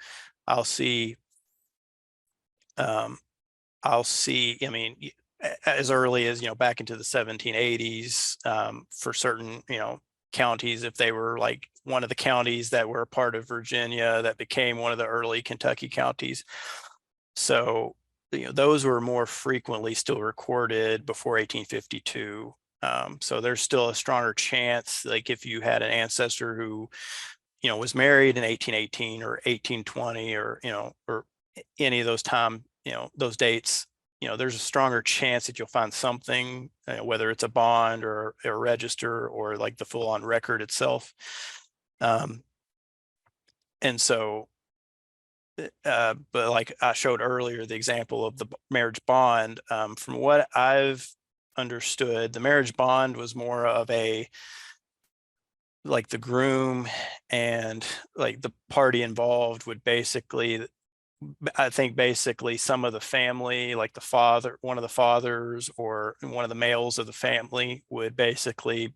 Speaker 2: I'll see, I mean, as early as, back into the 1780s for certain, counties, if they were like one of the counties that were a part of Virginia that became one of the early Kentucky counties. So, those were more frequently still recorded before 1852. So there's still a stronger chance, like if you had an ancestor who, was married in 1818 or 1820 or, or any of those those dates, there's a stronger chance that you'll find something, whether it's a bond or a register or like the full on record itself. And so, but like I showed earlier, the example of the marriage bond, from what I've understood, the marriage bond was more of like the groom and like the party involved would basically, I think basically some of the family, like the father, one of the fathers or one of the males of the family would basically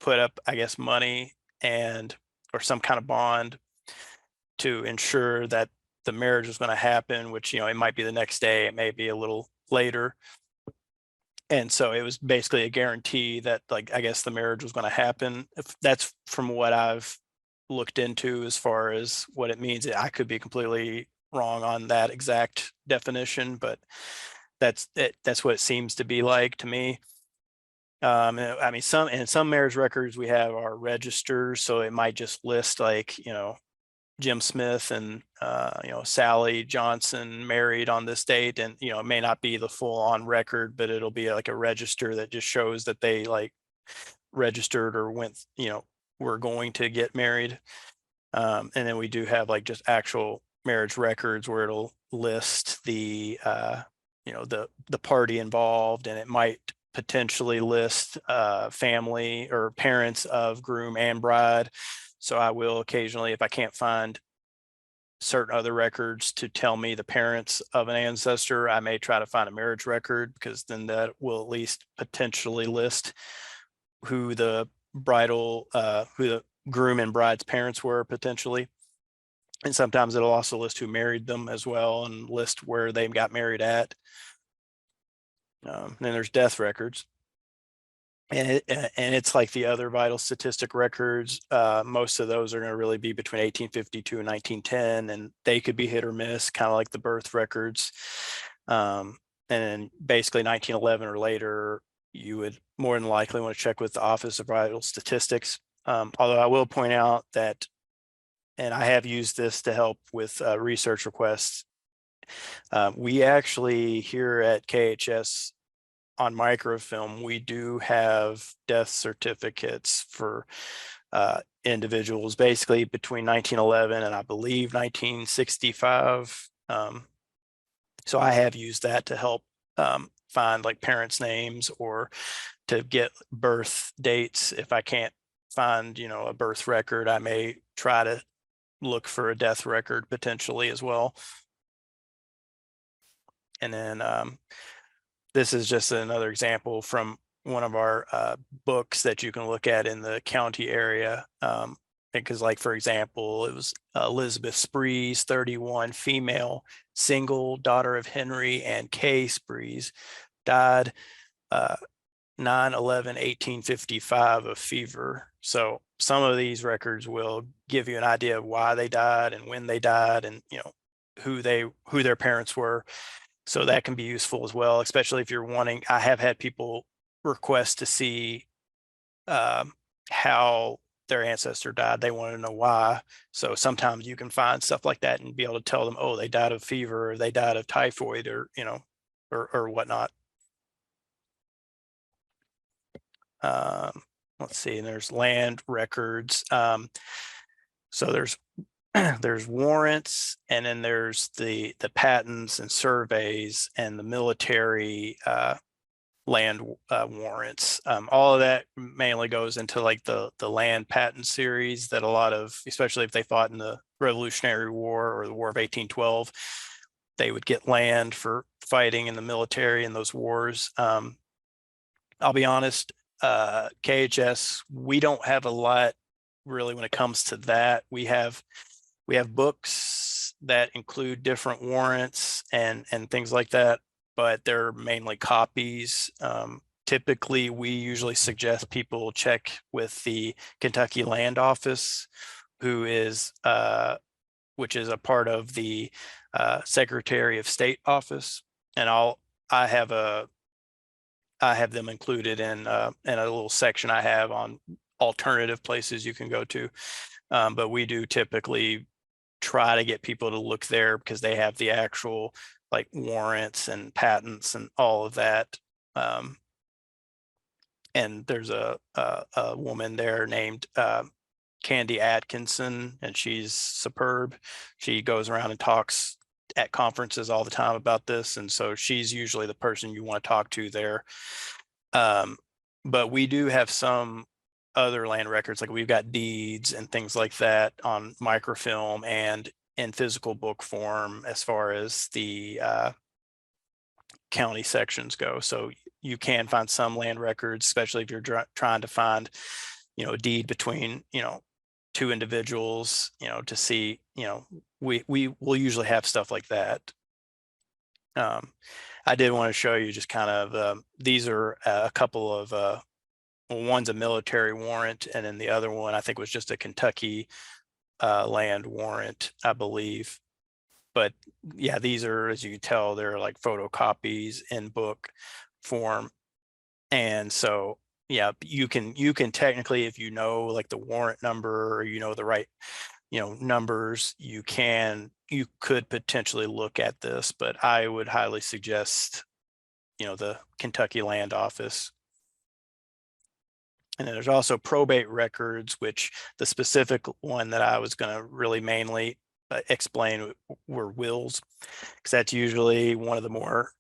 Speaker 2: put up, I guess, money or some kind of bond to ensure that the marriage was going to happen, which, it might be the next day, it may be a little later. And so it was basically a guarantee that, like, I guess the marriage was going to happen. If that's from what I've looked into as far as what it means. I could be completely wrong on that exact definition, but that's it. That's what it seems to be like to me. I mean, some marriage records we have are registers, so it might just list like, Jim Smith and Sally Johnson married on this date, and it may not be the full on record, but it'll be like a register that just shows that they like registered or went, were going to get married. And then we do have like just actual marriage records where it'll list the the party involved, and it might potentially list family or parents of groom and bride. So I will occasionally, if I can't find certain other records to tell me the parents of an ancestor, I may try to find a marriage record, because then that will at least potentially list who the who the groom and bride's parents were potentially. And sometimes it'll also list who married them as well and list where they got married at. Then there's death records. And it's like the other vital statistic records. Most of those are going to really be between 1852 and 1910, and they could be hit or miss, kind of like the birth records. And then basically 1911 or later, you would more than likely want to check with the Office of Vital Statistics. Although I will point out that, and I have used this to help with research requests, we actually here at KHS on microfilm, we do have death certificates for individuals basically between 1911 and I believe 1965. So I have used that to help find like parents' names or to get birth dates. If I can't find, a birth record, I may try to look for a death record potentially as well. And then this is just another example from one of our books that you can look at in the county area. Because like, for example, it was Elizabeth Sprees, 31, female, single, daughter of Henry and Kay Sprees, died 9/11/1855 of fever. So some of these records will give you an idea of why they died and when they died, and who their parents were. So that can be useful as well, especially if you're wanting. I have had people request to see how their ancestor died. They want to know why. So sometimes you can find stuff like that and be able to tell them, oh, they died of fever, or they died of typhoid, or or whatnot. Let's see, and there's land records. So there's there's warrants, and then there's the patents and surveys and the military land warrants. All of that mainly goes into like the land patent series that a lot of, especially if they fought in the Revolutionary War or the War of 1812, they would get land for fighting in the military in those wars. I'll be honest, KHS, we don't have a lot really when it comes to that. We have books that include different warrants and things like that, but they're mainly copies. Typically, we usually suggest people check with the Kentucky Land Office, who is which is a part of the Secretary of State office, and I have them included in a little section I have on alternative places you can go to. But we do typically try to get people to look there because they have the actual like warrants and patents and all of that. And there's a woman there named Candy Atkinson, and she's superb. She goes around and talks at conferences all the time about this, and so she's usually the person you want to talk to there. But we do have some other land records, like we've got deeds and things like that on microfilm and in physical book form as far as the county sections go. So you can find some land records, especially if you're trying to find, a deed between, two individuals, to see, we will usually have stuff like that. I did want to show you just kind of, these are a couple of, one's a military warrant, and then the other one I think was just a Kentucky land warrant, I believe. But yeah, these are, as you can tell, they're like photocopies in book form. And so, yeah, you can technically, if you know like the warrant number, or the right, numbers, you could potentially look at this, but I would highly suggest, the Kentucky Land Office. And then there's also probate records, which the specific one that I was going to really mainly explain were wills, because that's usually one of the more,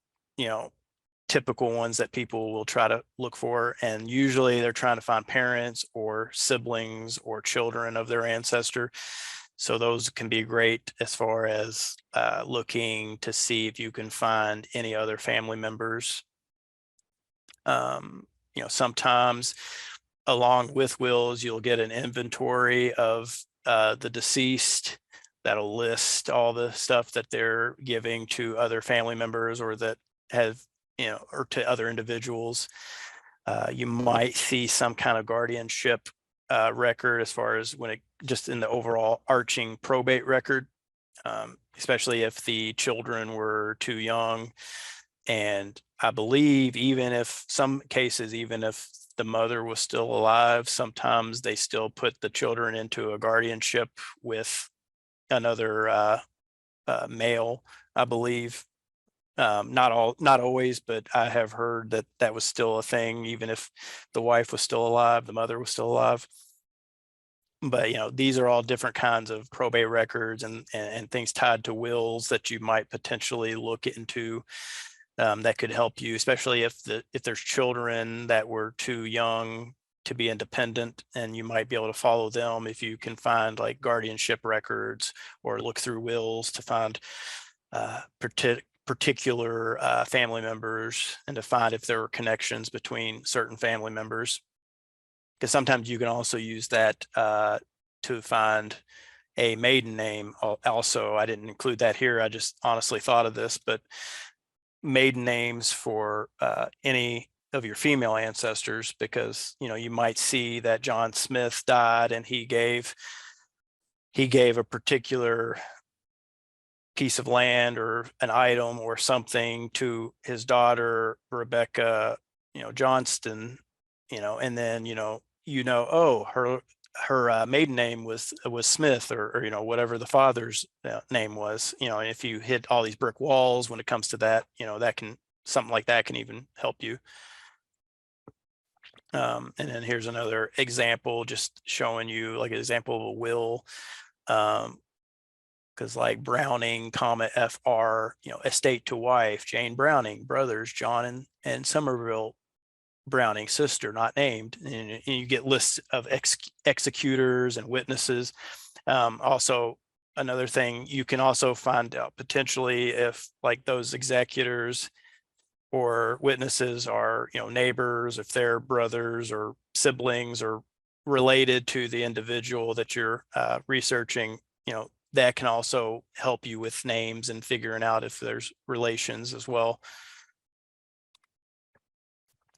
Speaker 2: typical ones that people will try to look for. And usually they're trying to find parents or siblings or children of their ancestor. So those can be great as far as looking to see if you can find any other family members. Sometimes along with wills, you'll get an inventory of the deceased that'll list all the stuff that they're giving to other family members, or that have, or to other individuals. You might see some kind of guardianship record as far as when it just in the overall arching probate record, especially if the children were too young. And I believe even if some cases, even if the mother was still alive, sometimes they still put the children into a guardianship with another male, I believe. Not always, but I have heard that that was still a thing, even if the wife was still alive, the mother was still alive. But these are all different kinds of probate records and things tied to wills that you might potentially look into, that could help you, especially if there's children that were too young to be independent, and you might be able to follow them if you can find like guardianship records or look through wills to find particular family members, and to find if there are connections between certain family members. Because sometimes you can also use that to find a maiden name. Also, I didn't include that here. I just honestly thought of this, but maiden names for any of your female ancestors, because you might see that John Smith died and he gave a particular piece of land or an item or something to his daughter Rebecca Johnston, and then oh, her maiden name was Smith, or whatever the father's name was, and if you hit all these brick walls when it comes to that, something like that can even help you. And then here's another example, just showing you like an example of a will, because like Browning, FR, estate to wife, Jane Browning, brothers, John and Somerville Browning, sister, not named, and you get lists of executors and witnesses. Also, another thing, you can also find out potentially if like those executors or witnesses are neighbors, if they're brothers or siblings or related to the individual that you're researching. That can also help you with names and figuring out if there's relations as well.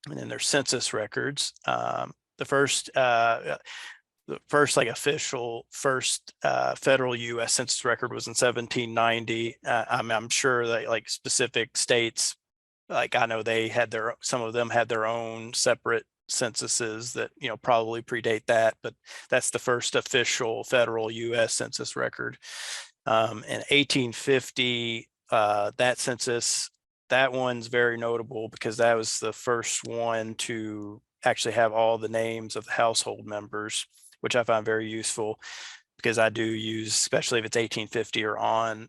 Speaker 2: And then there's census records. The first like official federal U.S. census record was in 1790. I'm sure that like specific states, like I know some of them had their own separate censuses that probably predate that, but that's the first official federal U.S. census record. In 1850, that census, that one's very notable because that was the first one to actually have all the names of the household members, which I find very useful, because I do use, especially if it's 1850 or on,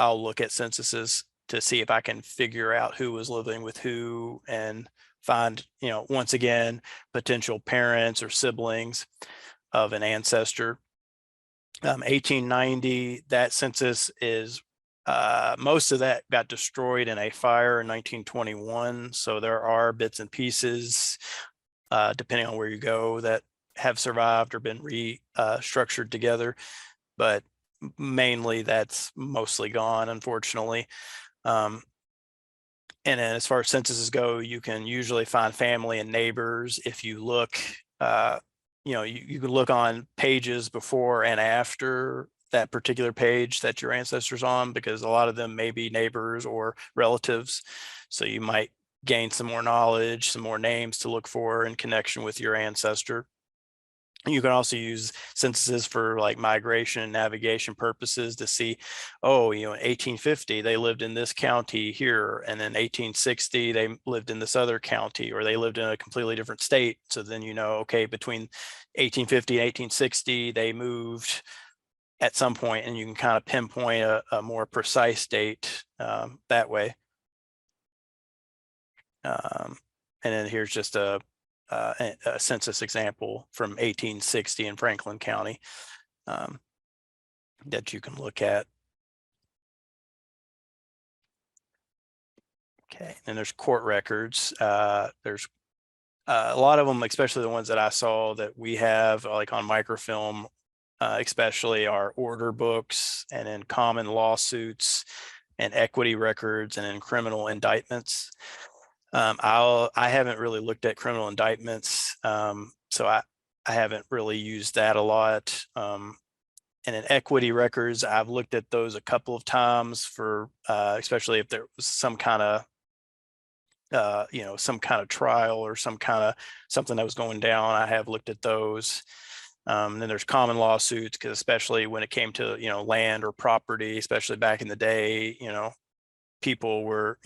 Speaker 2: I'll look at censuses to see if I can figure out who was living with who and find, once again, potential parents or siblings of an ancestor. 1890, that census is, most of that got destroyed in a fire in 1921. So there are bits and pieces, depending on where you go, that have survived or been restructured together. But mainly that's mostly gone, unfortunately. And then as far as censuses go, you can usually find family and neighbors if you look, you can look on pages before and after that particular page that your ancestor's on, because a lot of them may be neighbors or relatives. So you might gain some more knowledge, some more names to look for in connection with your ancestor. You can also use censuses for like migration and navigation purposes to see, oh, in 1850, they lived in this county here, and in 1860, they lived in this other county, or they lived in a completely different state. So then, okay, between 1850 and 1860, they moved at some point, and you can kind of pinpoint a more precise date that way. And then here's just a census example from 1860 in Franklin County that you can look at. Okay, and there's court records. There's a lot of them, especially the ones that I saw that we have like on microfilm, especially are order books, and then common lawsuits and equity records, and then criminal indictments. I haven't really looked at criminal indictments, so I haven't really used that a lot. And in equity records, I've looked at those a couple of times for, especially if there was some kind of, some kind of trial or something that was going down. I have looked at those. Then there's common lawsuits, because especially when it came to, land or property, especially back in the day, people were,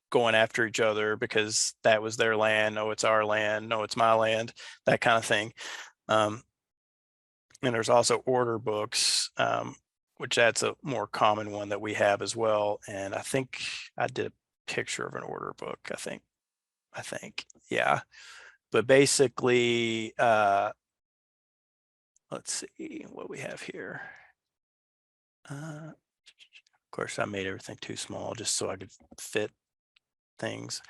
Speaker 2: going after each other because that was their land. No, it's our land. No, it's my land, that kind of thing. And there's also order books, which that's a more common one that we have as well. And I think I did a picture of an order book, I think, yeah. But basically, let's see what we have here. Of course, I made everything too small just so I could fit things.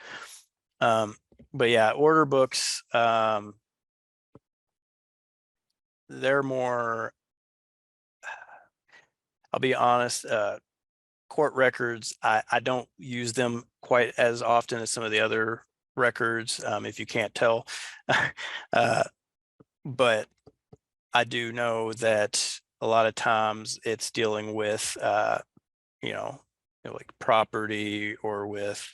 Speaker 2: But yeah, order books, they're more, I'll be honest, court records, I don't use them quite as often as some of the other records, if you can't tell. But I do know that a lot of times it's dealing with, like property, or with,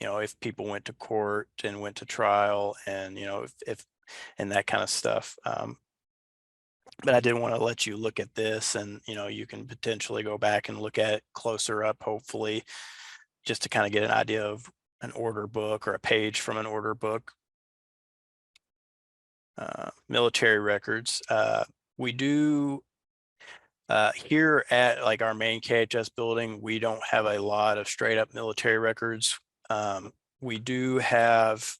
Speaker 2: if people went to court and went to trial, and, if and that kind of stuff. But I did want to let you look at this, and, you can potentially go back and look at it closer up, hopefully, just to kind of get an idea of an order book or a page from an order book. Military records. We do, here at like our main KHS building, we don't have a lot of straight up military records. We do have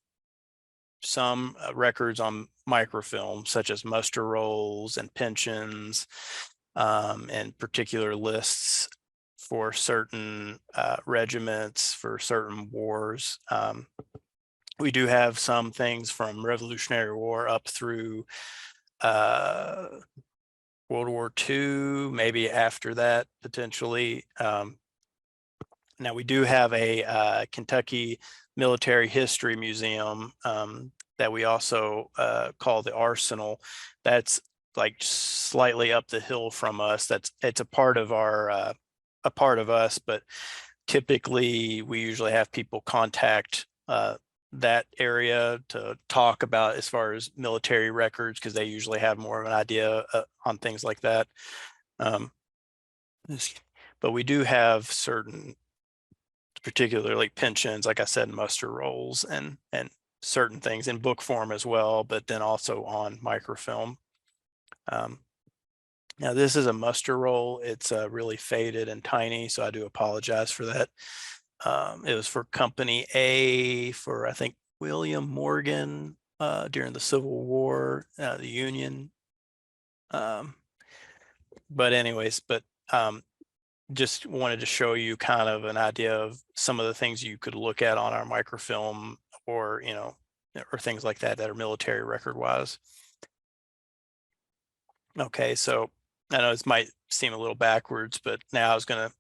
Speaker 2: some records on microfilm, such as muster rolls and pensions, and particular lists for certain regiments, for certain wars. We do have some things from Revolutionary War up through World War II, maybe after that, potentially. Now, we do have a Kentucky Military History Museum that we also call the Arsenal. That's like slightly up the hill from us. It's a part of our a part of us, but typically we usually have people contact that area to talk about as far as military records, because they usually have more of an idea on things like that. But we do have certain, particularly like pensions, like I said, muster rolls, and certain things in book form as well, but then also on microfilm. Now, this is a muster roll. It's really faded and tiny, so I do apologize for that. It was for Company A, for I think William Morgan during the Civil War, the Union. But anyways, just wanted to show you kind of an idea of some of the things you could look at on our microfilm, or, or things like that that are military record wise. Okay, so I know this might seem a little backwards, but now I was going to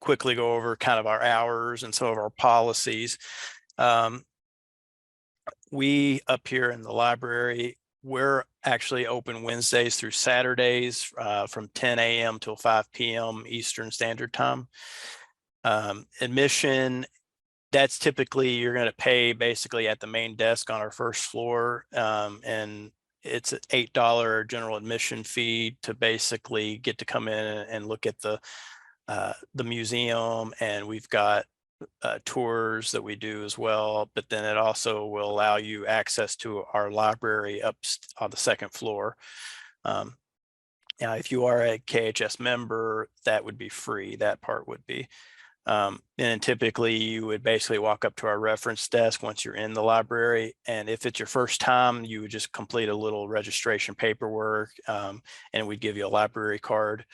Speaker 2: quickly go over kind of our hours and some of our policies. We up here in the library, we're actually open Wednesdays through Saturdays from 10 a.m. till 5 p.m. Eastern Standard Time. Admission, that's typically you're going to pay basically at the main desk on our first floor, and it's an $8 general admission fee to basically get to come in and look at the museum, and we've got tours that we do as well. But then it also will allow you access to our library up on the second floor. Now, if you are a KHS member, that would be free. That part would be. And typically you would basically walk up to our reference desk once you're in the library. And if it's your first time, you would just complete a little registration paperwork, and we'd give you a library card.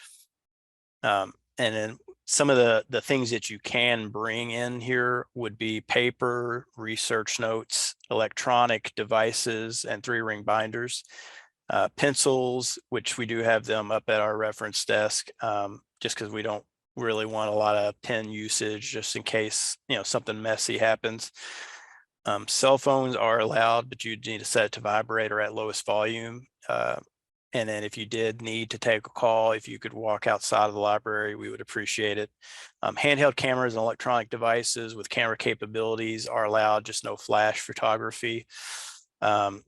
Speaker 2: And then some of the things that you can bring in here would be paper, research notes, electronic devices, and 3-ring binders, pencils, which we do have them up at our reference desk, just because we don't really want a lot of pen usage just in case, something messy happens. Cell phones are allowed, but you need to set it to vibrate or at lowest volume. And then if you did need to take a call, if you could walk outside of the library, we would appreciate it. Handheld cameras and electronic devices with camera capabilities are allowed, just no flash photography. And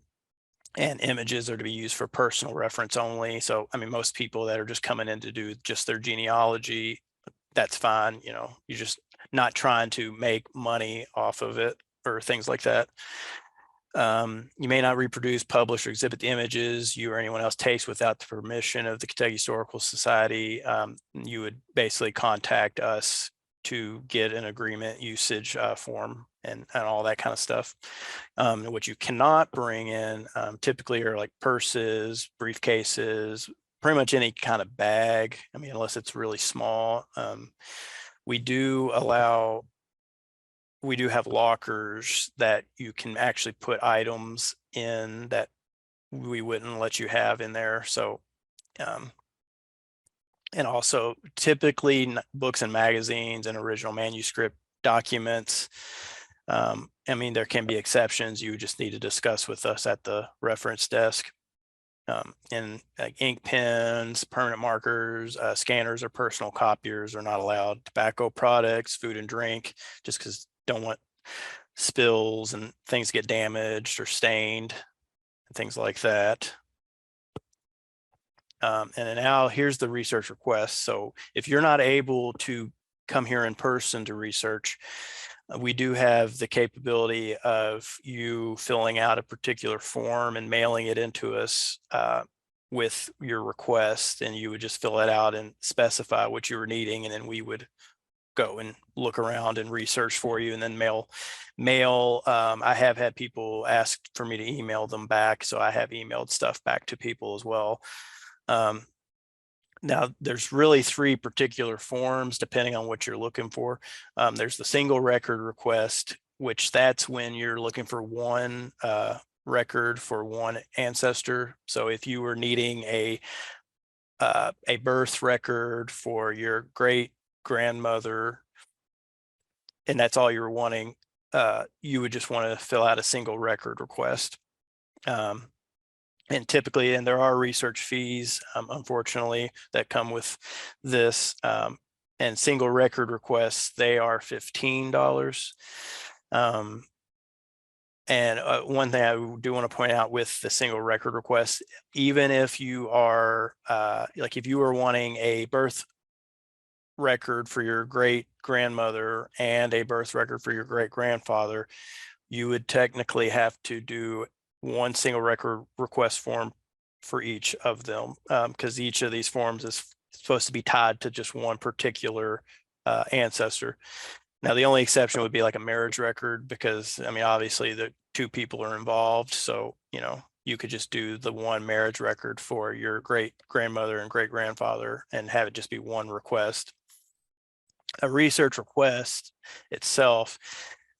Speaker 2: images are to be used for personal reference only. So, I mean, most people that are just coming in to do just their genealogy, that's fine. You're just not trying to make money off of it or things like that. You may not reproduce, publish, or exhibit the images you or anyone else takes without the permission of the Kentucky Historical Society. You would basically contact us to get an agreement usage form and all that kind of stuff. What you cannot bring in typically are like purses, briefcases, pretty much any kind of bag. I mean, unless it's really small. We do have lockers that you can actually put items in that we wouldn't let you have in there. So, and also typically books and magazines and original manuscript documents. I mean, there can be exceptions. You just need to discuss with us at the reference desk. And ink pens, permanent markers, scanners or personal copiers are not allowed. Tobacco products, food and drink, just because don't want spills and things get damaged or stained and things like that. And then now here's the research request. So if you're not able to come here in person to research, we do have the capability of you filling out a particular form and mailing it into us with your request, and you would just fill it out and specify what you were needing, and then we would go and look around and research for you and then mail. I have had people ask for me to email them back, so I have emailed stuff back to people as well. Now, there's really 3 particular forms depending on what you're looking for. There's the single record request, which that's when you're looking for one record for one ancestor. So if you were needing a birth record for your great grandmother, and that's all you're wanting, you would just want to fill out a single record request. And typically, and there are research fees, unfortunately, that come with this. And single record requests, they are $15. And one thing I do want to point out with the single record request, even if you are, like if you were wanting a birth record for your great grandmother and a birth record for your great grandfather, you would technically have to do one single record request form for each of them, because each of these forms is supposed to be tied to just one particular ancestor. Now, the only exception would be like a marriage record, because I mean, obviously the 2 people are involved. So, you could just do the one marriage record for your great grandmother and great grandfather and have it just be one request. A research request itself,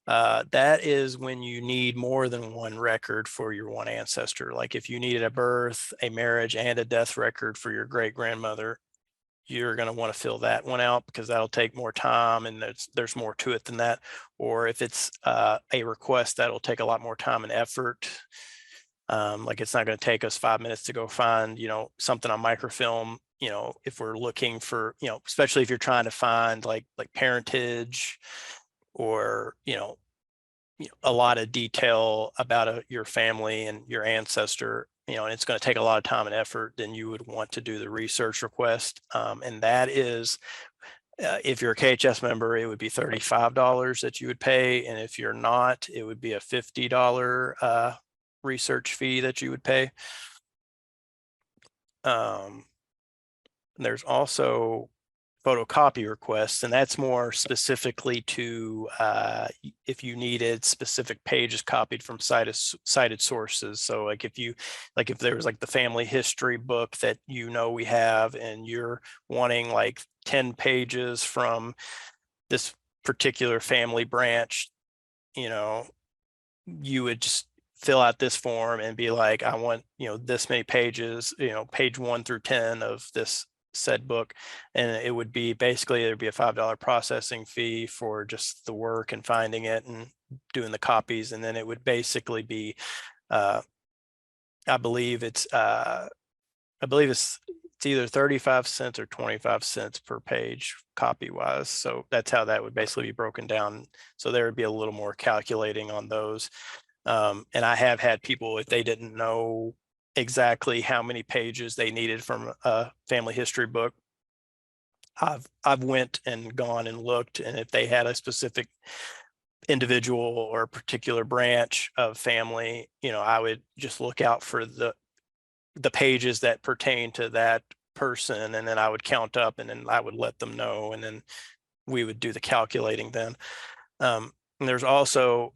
Speaker 2: that is when you need more than one record for your one ancestor. Like if you needed a birth, a marriage, and a death record for your great grandmother, you're going to want to fill that one out because that'll take more time and there's more to it than that. Or if it's a request that'll take a lot more time and effort, like it's not going to take us 5 minutes to go find, something on microfilm. If we're looking for, especially if you're trying to find like parentage or, a lot of detail about your family and your ancestor, and it's going to take a lot of time and effort, then you would want to do the research request. And that is, if you're a KHS member, it would be $35 that you would pay. And if you're not, it would be a $50 research fee that you would pay. There's also photocopy requests, and that's more specifically to if you needed specific pages copied from cited sources. So like if there was like the family history book that we have, and you're wanting like 10 pages from this particular family branch, you would just fill out this form and be like, I want this many pages, page 1 through 10 of this said book, and it would be basically, there'd be a $5 processing fee for just the work and finding it and doing the copies, and then it would basically be I believe it's either 35 cents or 25 cents per page copy wise. So that's how that would basically be broken down. So there would be a little more calculating on those. And I have had people, if they didn't know exactly how many pages they needed from a family history book, I've went and gone and looked, and if they had a specific individual or particular branch of family, I would just look out for the pages that pertain to that person, and then I would count up, and then I would let them know, and then we would do the calculating then. And there's also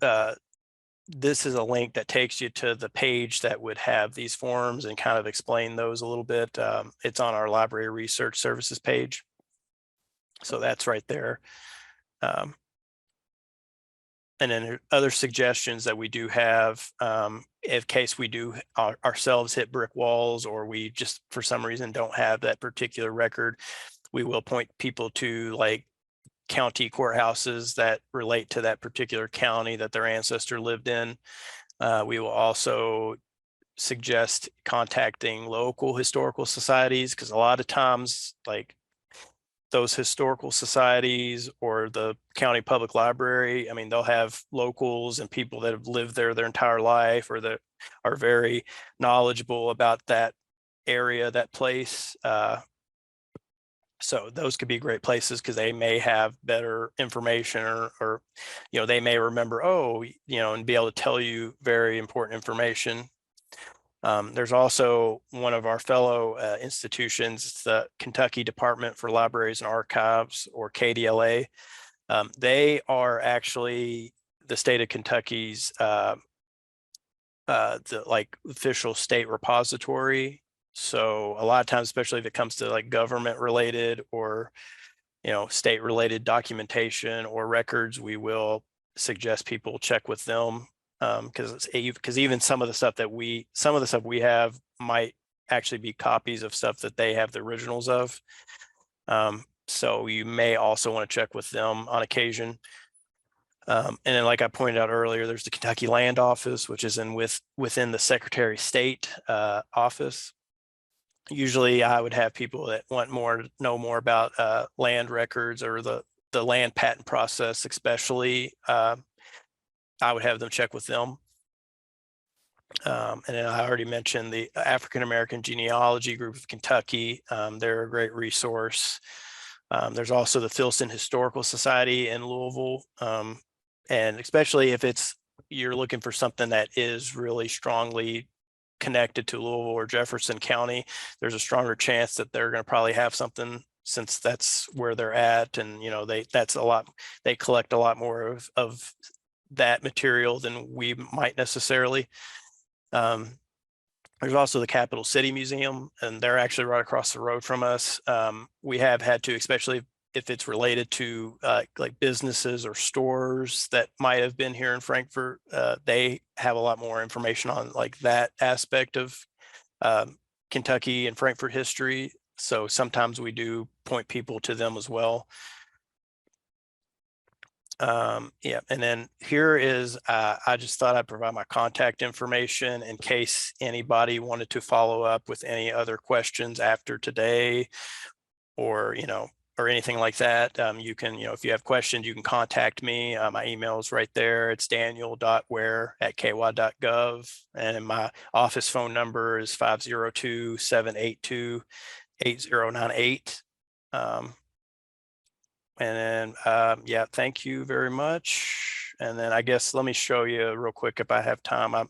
Speaker 2: this is a link that takes you to the page that would have these forms and kind of explain those a little bit. It's on our library research services page, so that's right there. And then other suggestions that we do have, in case we do ourselves hit brick walls, or we just for some reason don't have that particular record, we will point people to like county courthouses that relate to that particular county that their ancestor lived in. We will also suggest contacting local historical societies, because a lot of times, like, those historical societies or the county public library, I mean, they'll have locals and people that have lived there their entire life, or that are very knowledgeable about that area, that place. So those could be great places, because they may have better information, or they may remember, and be able to tell you very important information. There's also one of our fellow institutions, the Kentucky Department for Libraries and Archives, or KDLA. They are actually the state of Kentucky's the official state repository. So a lot of times, especially if it comes to like government related or state related documentation or records, we will suggest people check with them. Because even some of the stuff we have might actually be copies of stuff that they have the originals of. So you may also want to check with them on occasion. And then, like I pointed out earlier, there's the Kentucky Land Office, which is within the Secretary of State office. Usually I would have people that know more about land records, or the land patent process especially. I would have them check with them. And then I already mentioned the African American Genealogy Group of Kentucky. They're a great resource. There's also the Filson Historical Society in Louisville. And especially if you're looking for something that is really strongly connected to Louisville or Jefferson County, there's a stronger chance that they're going to probably have something, since that's where they're at. And, they collect a lot more of that material than we might necessarily. There's also the Capital City Museum, and they're actually right across the road from us. We have had to, especially if it's related to like businesses or stores that might have been here in Frankfort, they have a lot more information on like that aspect of Kentucky and Frankfort history. So sometimes we do point people to them as well. Yeah, and then here is, I just thought I'd provide my contact information in case anybody wanted to follow up with any other questions after today, or, or anything like that. You can, if you have questions, you can contact me. My email is right there. It's daniel.ware@ky.gov. And my office phone number is 502-782-8098. And then, yeah, thank you very much. And then I guess let me show you real quick if I have time. I'm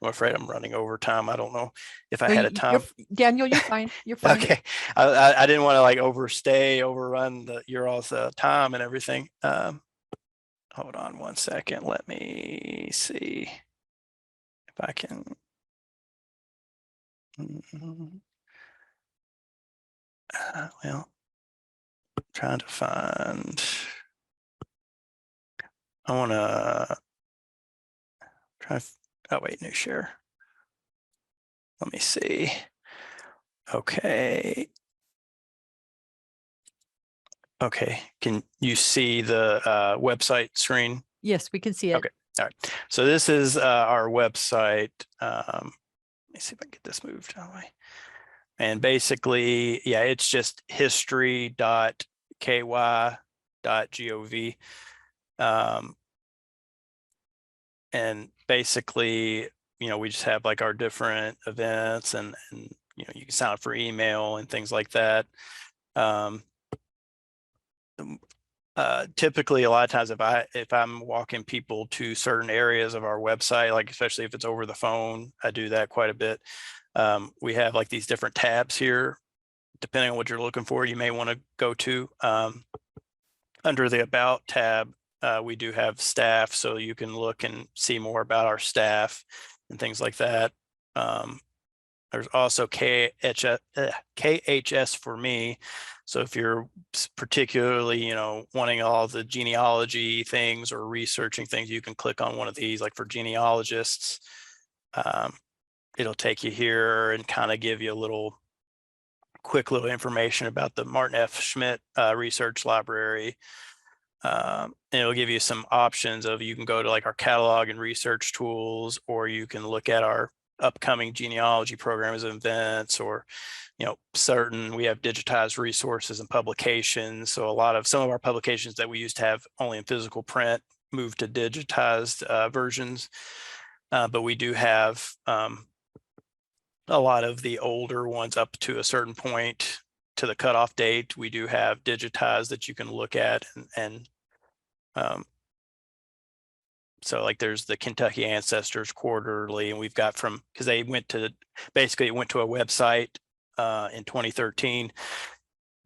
Speaker 2: afraid I'm running over time. I don't know if I had a time.
Speaker 1: Daniel, you're fine. You're fine.
Speaker 2: Okay. I didn't want to like overrun your all's time and everything. Hold on one second. Let me see if I can. Well, trying to find. I want to try. Oh, wait, new share. Let me see. Okay. Okay, can you see the website screen?
Speaker 1: Yes, we can see it.
Speaker 2: Okay, all right. So this is our website. Let me see if I can get this moved out of the way. And basically, yeah, it's just history.ky.gov. And basically, we just have like our different events and you can sign up for email and things like that. Typically, a lot of times if I'm walking people to certain areas of our website, like especially if it's over the phone, I do that quite a bit. We have like these different tabs here. Depending on what you're looking for, you may want to go to. Under the About tab, we do have staff, so you can look and see more about our staff and things like that. There's also KHS for me. So if you're particularly, wanting all the genealogy things or researching things, you can click on one of these, like for genealogists. It'll take you here and kind of give you a quick little information about the Martin F. Schmidt Research Library. And it'll give you some options of, you can go to like our catalog and research tools, or you can look at our upcoming genealogy programs and events, or we have digitized resources and publications. So some of our publications that we used to have only in physical print moved to digitized versions, but we do have a lot of the older ones up to a certain point to the cutoff date. We do have digitized that you can look at, and so like there's the Kentucky Ancestors Quarterly, and we've got because they went to a website in 2013,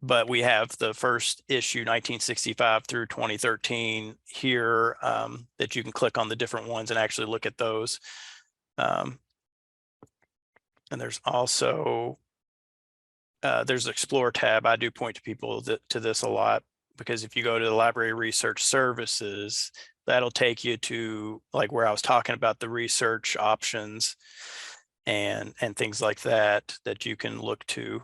Speaker 2: but we have the first issue 1965 through 2013 here, that you can click on the different ones and actually look at those. And there's also there's the Explore tab. I do point to people to this a lot, because if you go to the Library Research Services, that'll take you to like where I was talking about the research options and things like that you can look to.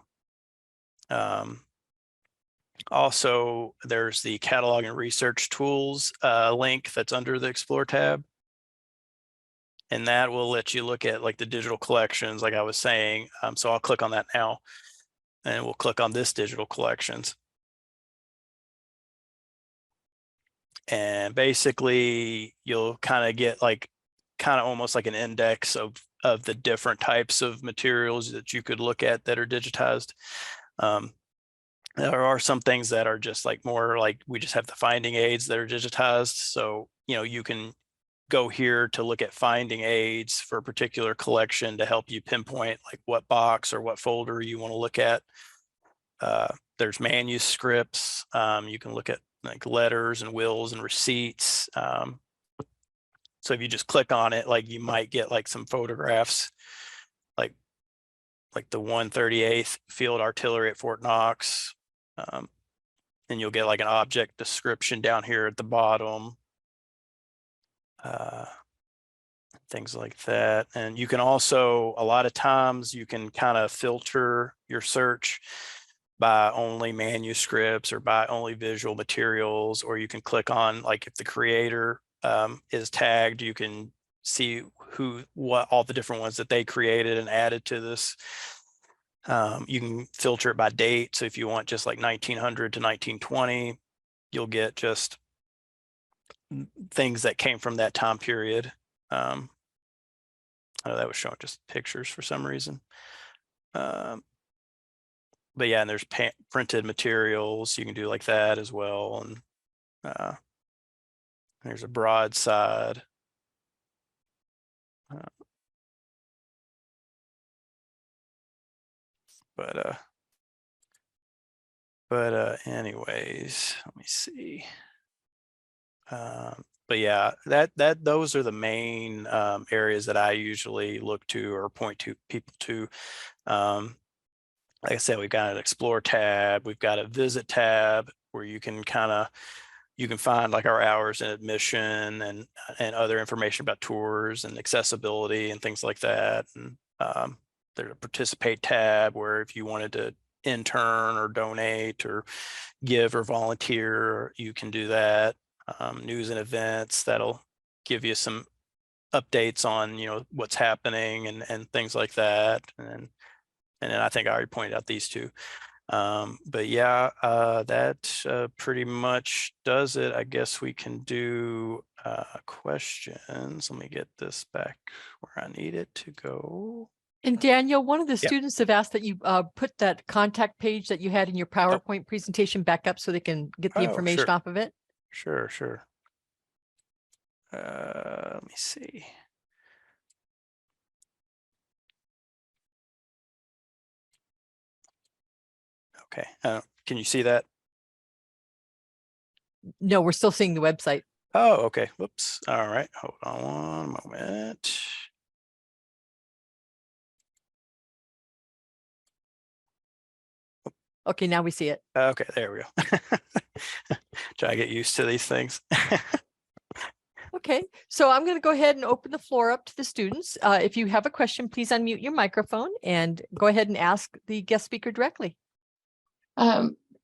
Speaker 2: Also, there's the Catalog and Research Tools link that's under the Explore tab. And that will let you look at like the digital collections, like I was saying. So I'll click on that now, and we'll click on this digital collections. And basically you'll kind of get almost like an index of the different types of materials that you could look at that are digitized. There are some things that are just like more like, we just have the finding aids that are digitized. So, you can go here to look at finding aids for a particular collection to help you pinpoint like what box or what folder you want to look at. There's manuscripts. You can look at like letters and wills and receipts. So if you just click on it, like you might get like some photographs, like the 138th Field Artillery at Fort Knox. And you'll get like an object description down here at the bottom. Things like that. And you can also, a lot of times you can kind of filter your search by only manuscripts or by only visual materials, or you can click on like if the creator is tagged, you can see what all the different ones that they created and added to this. You can filter it by date. So if you want just like 1900 to 1920, you'll get just things that came from that time period. I know that was showing just pictures for some reason. But yeah, and there's printed materials. You can do like that as well. And there's a broadside. But anyways, let me see. But yeah, those are the main areas that I usually look to or point to people to. Like I said, we've got an Explore tab, we've got a Visit tab where you can find like our hours in admission and other information about tours and accessibility and things like that. And there's a Participate tab where if you wanted to intern or donate or give or volunteer, you can do that. News and events, that'll give you some updates on, you know, what's happening and things like that. And then I think I already pointed out these two. But yeah, that pretty much does it. I guess we can do questions. Let me get this back where I need it to go.
Speaker 1: And Daniel, one of the
Speaker 2: Yeah.
Speaker 1: students have asked that you put that contact page that you had in your PowerPoint presentation back up so they can get the information
Speaker 2: Sure.
Speaker 1: off of it.
Speaker 2: Sure. Let me see. Okay. Can you see that?
Speaker 1: No, we're still seeing the website.
Speaker 2: Oh, okay. Whoops. All right. Hold on one moment.
Speaker 1: Okay, now we see it.
Speaker 2: Okay, there we go. Try to get used to these things.
Speaker 1: Okay, so I'm going to go ahead and open the floor up to the students. If you have a question, please unmute your microphone and go ahead and ask the guest speaker directly.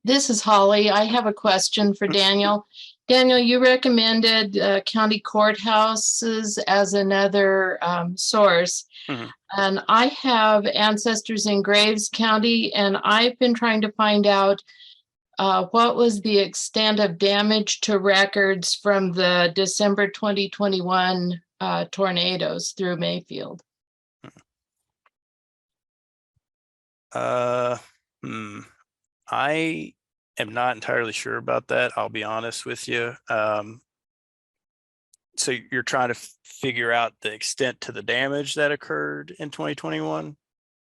Speaker 3: This is Holly. I have a question for Daniel. Daniel, you recommended county courthouses as another source.
Speaker 2: Mhm.
Speaker 3: And I have ancestors in Graves County, and I've been trying to find out what was the extent of damage to records from the December 2021 tornadoes through Mayfield.
Speaker 2: I am not entirely sure about that. I'll be honest with you. So you're trying to figure out the extent to the damage that occurred in 2021?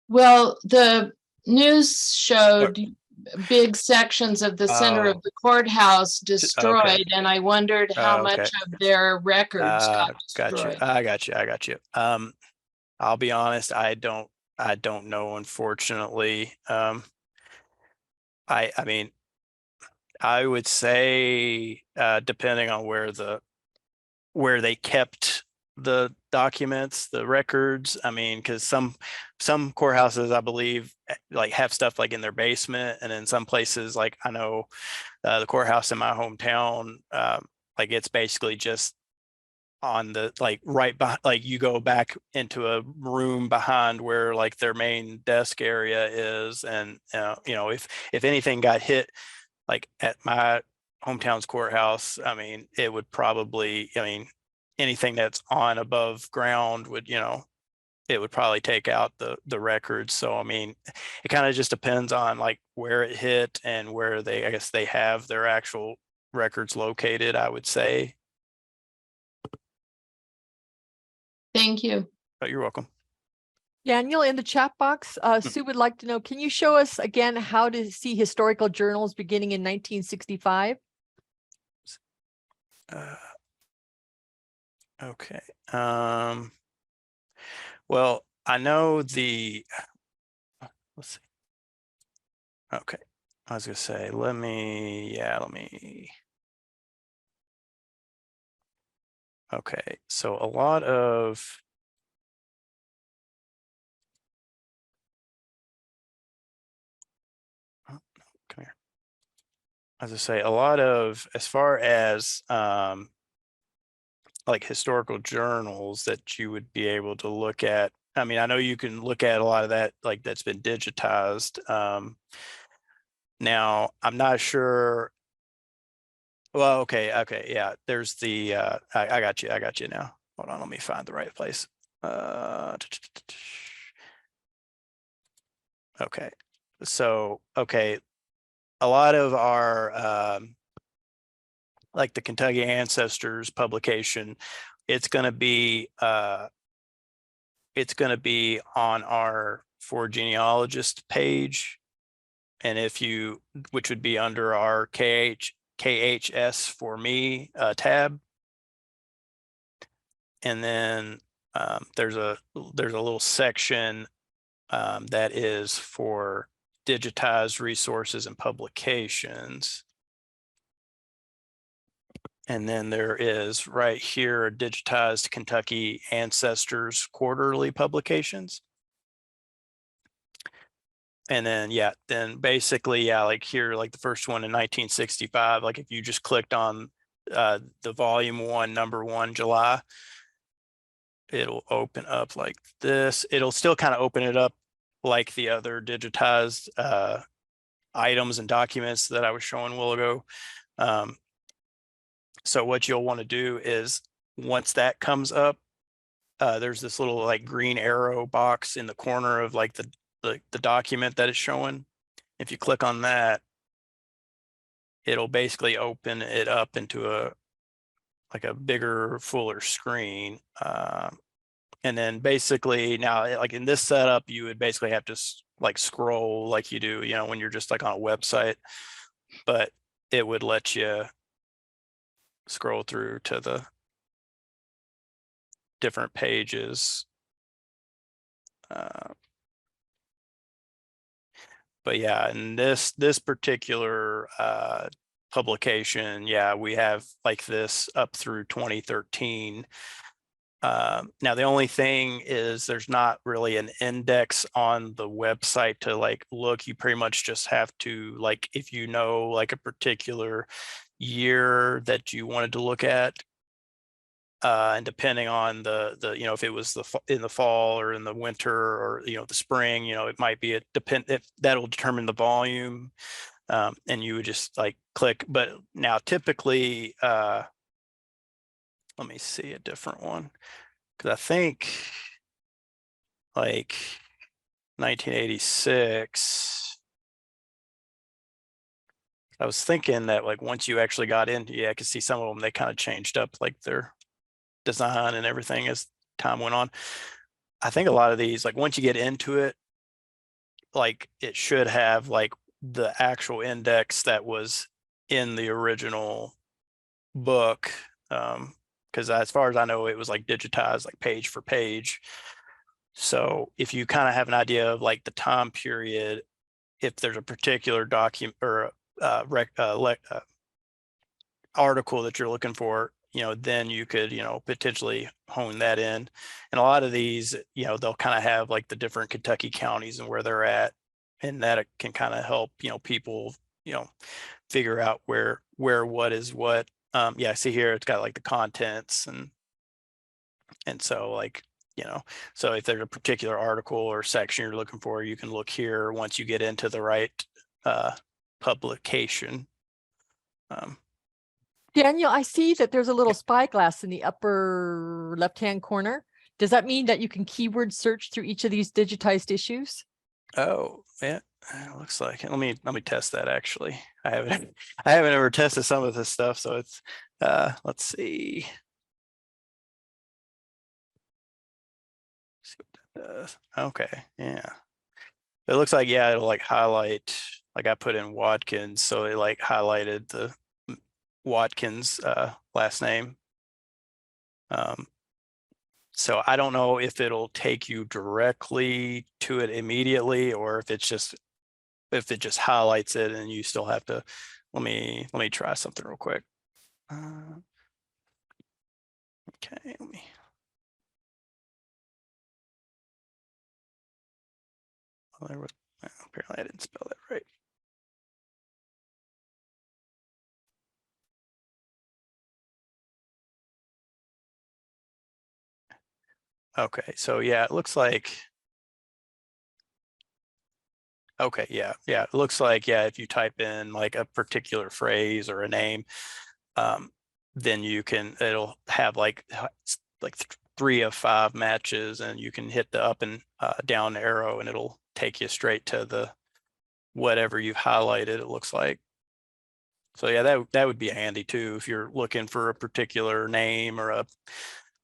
Speaker 3: Well, the news showed big sections of the center of the courthouse destroyed, and I wondered how much of their records got destroyed.
Speaker 2: I got you. I'll be honest, I don't know, unfortunately. I mean, I would say depending on where they kept the documents, the records. I mean, because some courthouses, I believe, like have stuff like in their basement, and in some places, like I know the courthouse in my hometown, like it's basically just on the right behind, like you go back into a room behind where like their main desk area is, and you know, if anything got hit like at my hometown's courthouse, I mean, it would probably, I mean, anything that's on above ground would, you know, it would probably take out the records. So I mean, it kind of just depends on like where it hit and where I guess they have their actual records located, I would say.
Speaker 3: Thank you.
Speaker 2: But you're welcome.
Speaker 1: Daniel, in the chat box, Sue would like to know, can you show us again how to see historical journals beginning in 1965?
Speaker 2: Okay. Well, I know let's see. Okay. I was gonna say, let me. Okay. So a lot of come here. As I say, a lot of, as far as like historical journals that you would be able to look at. I mean, I know you can look at a lot of that, like that's been digitized. Now, I'm not sure. Well, okay, yeah. There's the I got you now. Hold on, let me find the right place. Okay, so okay, a lot of our like the Kentucky Ancestors publication, it's going to be on our For Genealogists page, and if you, which would be under our KHS for Me tab, and then there's a little section that is for digitized resources and publications. And then there is right here, digitized Kentucky Ancestors quarterly publications. And then, yeah, then basically, yeah, like here, like the first one in 1965, like if you just clicked on the volume 1, number 1, July, it'll open up like this. It'll still kind of open it up like the other digitized items and documents that I was showing a while ago. So what you'll want to do is once that comes up, there's this little like green arrow box in the corner of like the document that it's showing. If you click on that, it'll basically open it up into a bigger, fuller screen. And then basically now, like in this setup, you would basically have to like scroll like you do, when you're just like on a website, but it would let you scroll through to the different pages. But yeah, in this particular publication, yeah, we have like this up through 2013. Now the only thing is there's not really an index on the website to like look. You pretty much just have to, like, if you know like a particular year that you wanted to look at, and depending on the if it was in the fall or in the winter or the spring, it might be that'll determine the volume, and you would just like click. But now typically, let me see a different one, because I think like 1986. I was thinking that like once you actually got into, yeah, I could see some of them, they kind of changed up like their design and everything as time went on. I think a lot of these, like once you get into it, like it should have like the actual index that was in the original book, because as far as I know, it was like digitized like page for page. So if you kind of have an idea of like the time period, if there's a particular document or article that you're looking for, then you could, potentially hone that in. And a lot of these, they'll kind of have like the different Kentucky counties and where they're at, and that can kind of help, people, figure out where what is what. Yeah, I see here it's got like the contents, and so like, so if there's a particular article or section you're looking for, you can look here once you get into the right publication.
Speaker 1: Daniel, I see that there's a little spyglass in the upper left-hand corner. Does that mean that you can keyword search through each of these digitized issues?
Speaker 2: Oh, yeah, it looks like it. Let me test that. Actually, I haven't ever tested some of this stuff, so it's let's see. See what that does. Okay, yeah. It looks like, yeah, it'll like highlight, like I put in Watkins, so it like highlighted the Watkins last name. So I don't know if it'll take you directly to it immediately, or if it just highlights it and you still have to. Let me try something real quick. Okay, let me. Well, apparently I didn't spell that right. Okay, so yeah, it looks like. Okay, yeah, it looks like, yeah, if you type in like a particular phrase or a name, then it'll have like 3 of 5 matches, and you can hit the up and down arrow and it'll take you straight to the whatever you've highlighted, it looks like. So yeah, that would be handy too if you're looking for a particular name or a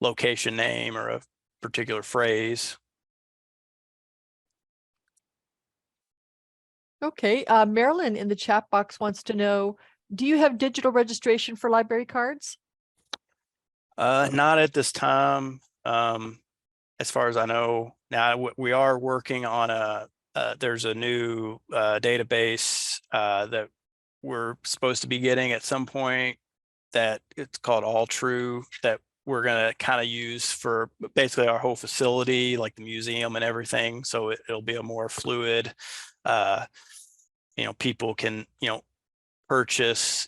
Speaker 2: location name or a particular phrase.
Speaker 1: Okay, Marilyn in the chat box wants to know, do you have digital registration for library cards?
Speaker 2: Not at this time, as far as I know. Now we are working on there's a new database that we're supposed to be getting at some point, that it's called All True, that we're going to kind of use for basically our whole facility, like the museum and everything. So it'll be a more fluid people can, purchase,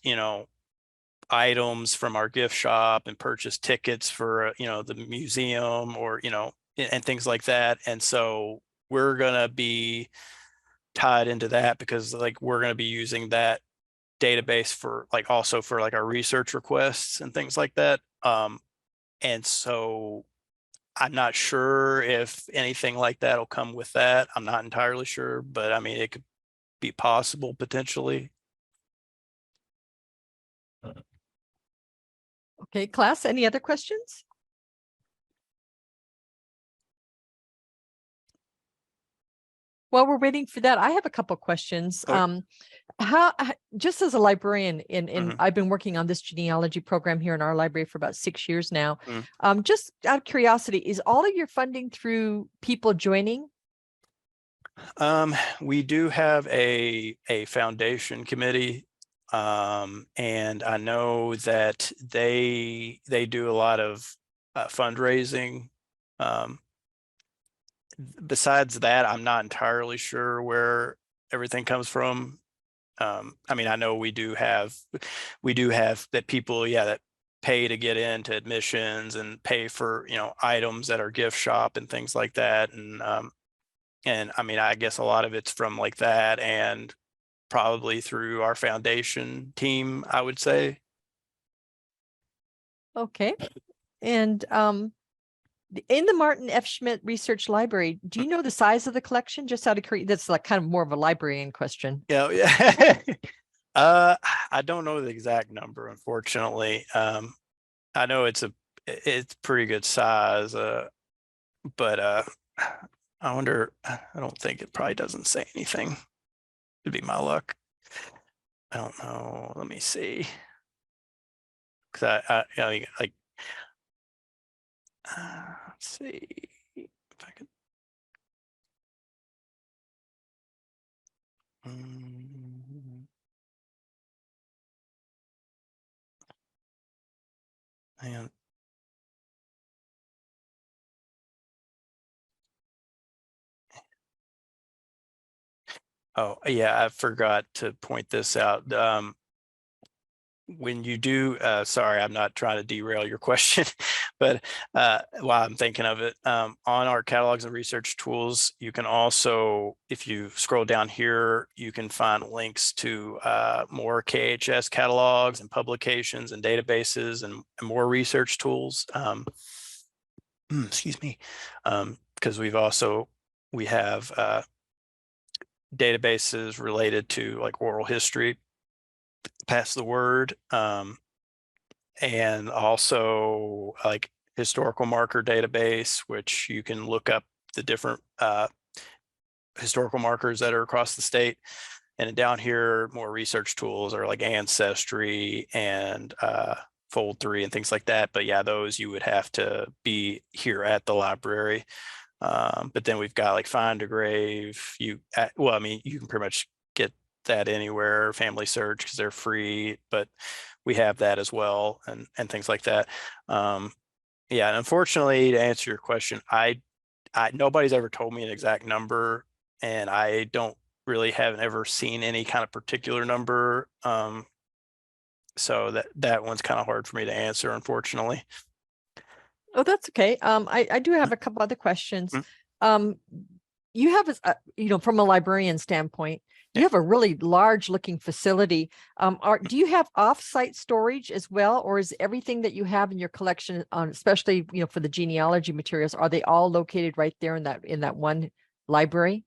Speaker 2: items from our gift shop and purchase tickets for, the museum or, and things like that. And so we're going to be tied into that because like we're going to be using that database for like also for like our research requests and things like that. And so I'm not sure if anything like that will come with that. I'm not entirely sure, but I mean, it could be possible potentially.
Speaker 1: Okay, class, any other questions? While we're waiting for that, I have a couple questions.
Speaker 2: Okay.
Speaker 1: Just as a librarian
Speaker 2: Mhm.
Speaker 1: I've been working on this genealogy program here in our library for about 6 years now.
Speaker 2: Mm.
Speaker 1: Just out of curiosity, is all of your funding through people joining?
Speaker 2: We do have a foundation committee, and I know that they do a lot of fundraising. Besides that, I'm not entirely sure where everything comes from. I mean, I know we do have that people, yeah, that pay to get into admissions and pay for, items at our gift shop and things like that. And I mean, I guess a lot of it's from like that and probably through our foundation team, I would say.
Speaker 1: Okay. And in the Martin F. Schmidt Research Library, do you know the size of the collection? Just out of curiosity, that's like kind of more of a librarian question.
Speaker 2: Yeah. I don't know the exact number, unfortunately. I know it's pretty good size, but I wonder, I don't think it probably doesn't say anything. It'd be my luck. I don't know. Let me see. Cause like, let's see if I could. Hang on. Oh, yeah, I forgot to point this out. When you do, sorry, I'm not trying to derail your question, but while I'm thinking of it, on our catalogs and research tools, you can also, if you scroll down here, you can find links to more KHS catalogs and publications and databases and more research tools. Excuse me, because we have databases related to like oral history, pass the word, and also like historical marker database, which you can look up the different historical markers that are across the state. And down here, more research tools are like Ancestry and Fold3 and things like that. But yeah, those you would have to be here at the library. But then we've got like Find a Grave. Well, I mean, you can pretty much get that anywhere, Family Search, because they're free, but we have that as well, and things like that. Yeah, and unfortunately, to answer your question, nobody's ever told me an exact number, and I don't really haven't ever seen any kind of particular number. So that one's kind of hard for me to answer, unfortunately.
Speaker 1: Oh, that's okay. I do have a couple other questions.
Speaker 2: Mm.
Speaker 1: You have, from a librarian standpoint, you have a really large looking facility. Do you have off-site storage as well, or is everything that you have in your collection, especially, for the genealogy materials, are they all located right there in that one library?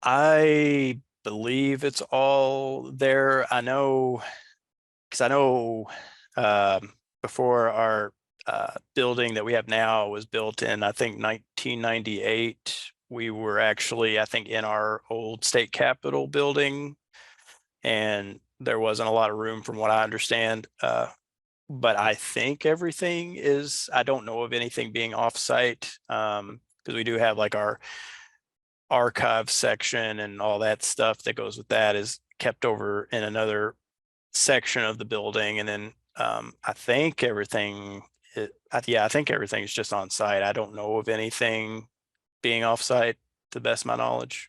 Speaker 2: I believe it's all there. I know, because I know before our building that we have now was built in, I think, 1998. We were actually, I think, in our old state capitol building, and there wasn't a lot of room from what I understand. But I think everything is, I don't know of anything being offsite, because we do have like our archive section and all that stuff that goes with that is kept over in another section of the building. And then I think everything, I think everything's just on site. I don't know of anything being off site to the best of my knowledge.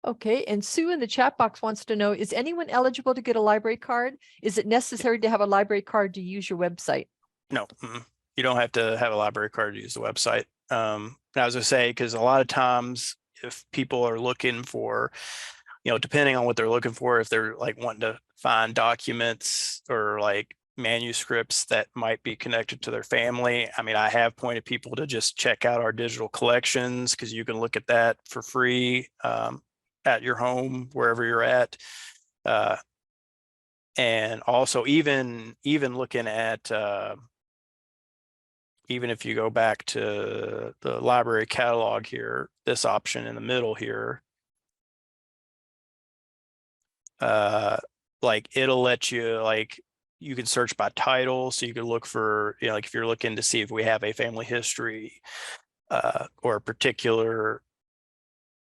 Speaker 1: Okay, and Sue in the chat box wants to know, is anyone eligible to get a library card? Is it necessary to have a library card to use your website?
Speaker 2: No, you don't have to have a library card to use the website. I was gonna say, because a lot of times if people are looking for, depending on what they're looking for, if they're like wanting to find documents or like manuscripts that might be connected to their family. I mean, I have pointed people to just check out our digital collections because you can look at that for free at your home, wherever you're at. And also even looking at, even if you go back to the library catalog here, this option in the middle here, like it'll let you, like you can search by title, so you can look for, like if you're looking to see if we have a family history or a particular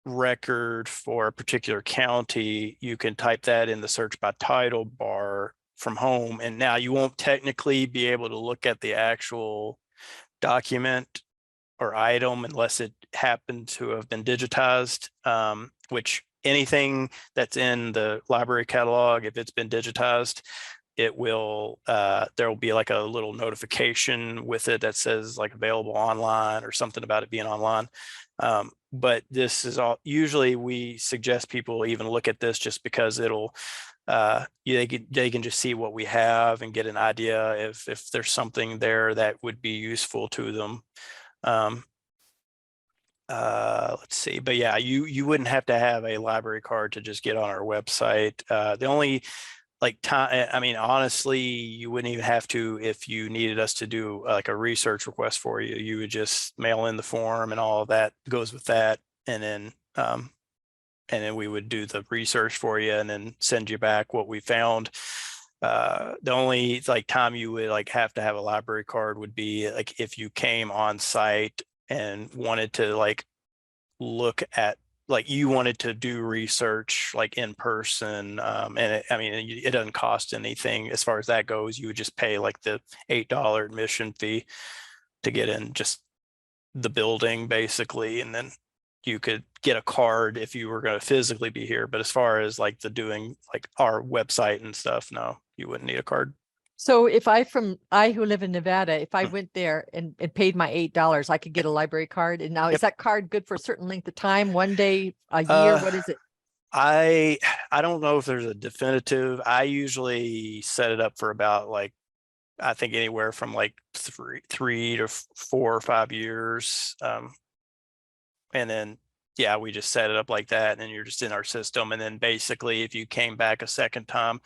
Speaker 2: record for a particular county, you can type that in the search by title bar from home, and now you won't technically be able to look at the actual document or item unless it happened to have been digitized, which anything that's in the library catalog, if it's been digitized, it will, there will be like a little notification with it that says like available online or something about it being online. But this is all, usually we suggest people even look at this just because it'll, they can just see what we have and get an idea if there's something there that would be useful to them. Let's see, but yeah, you wouldn't have to have a library card to just get on our website. The only like time, I mean, honestly, you wouldn't even have to if you needed us to do like a research request for you. You would just mail in the form and all of that goes with that, and then we would do the research for you and then send you back what we found. The only like time you would like have to have a library card would be like if you came on site and wanted to like look at, like you wanted to do research like in person, and I mean, it doesn't cost anything as far as that goes. You would just pay like the $8 admission fee to get in just the building basically, and then you could get a card if you were going to physically be here. But as far as like the doing like our website and stuff, no, you wouldn't need a card.
Speaker 1: So if I who live in Nevada, if I went there and paid my $8, I could get a library card. And now is that card good for a certain length of time, one day, a year? What is it?
Speaker 2: I don't know if there's a definitive. I usually set it up for about like, I think anywhere from like three to 4 or 5 years. And then, yeah, we just set it up like that, and you're just in our system. And then basically if you came back a second time,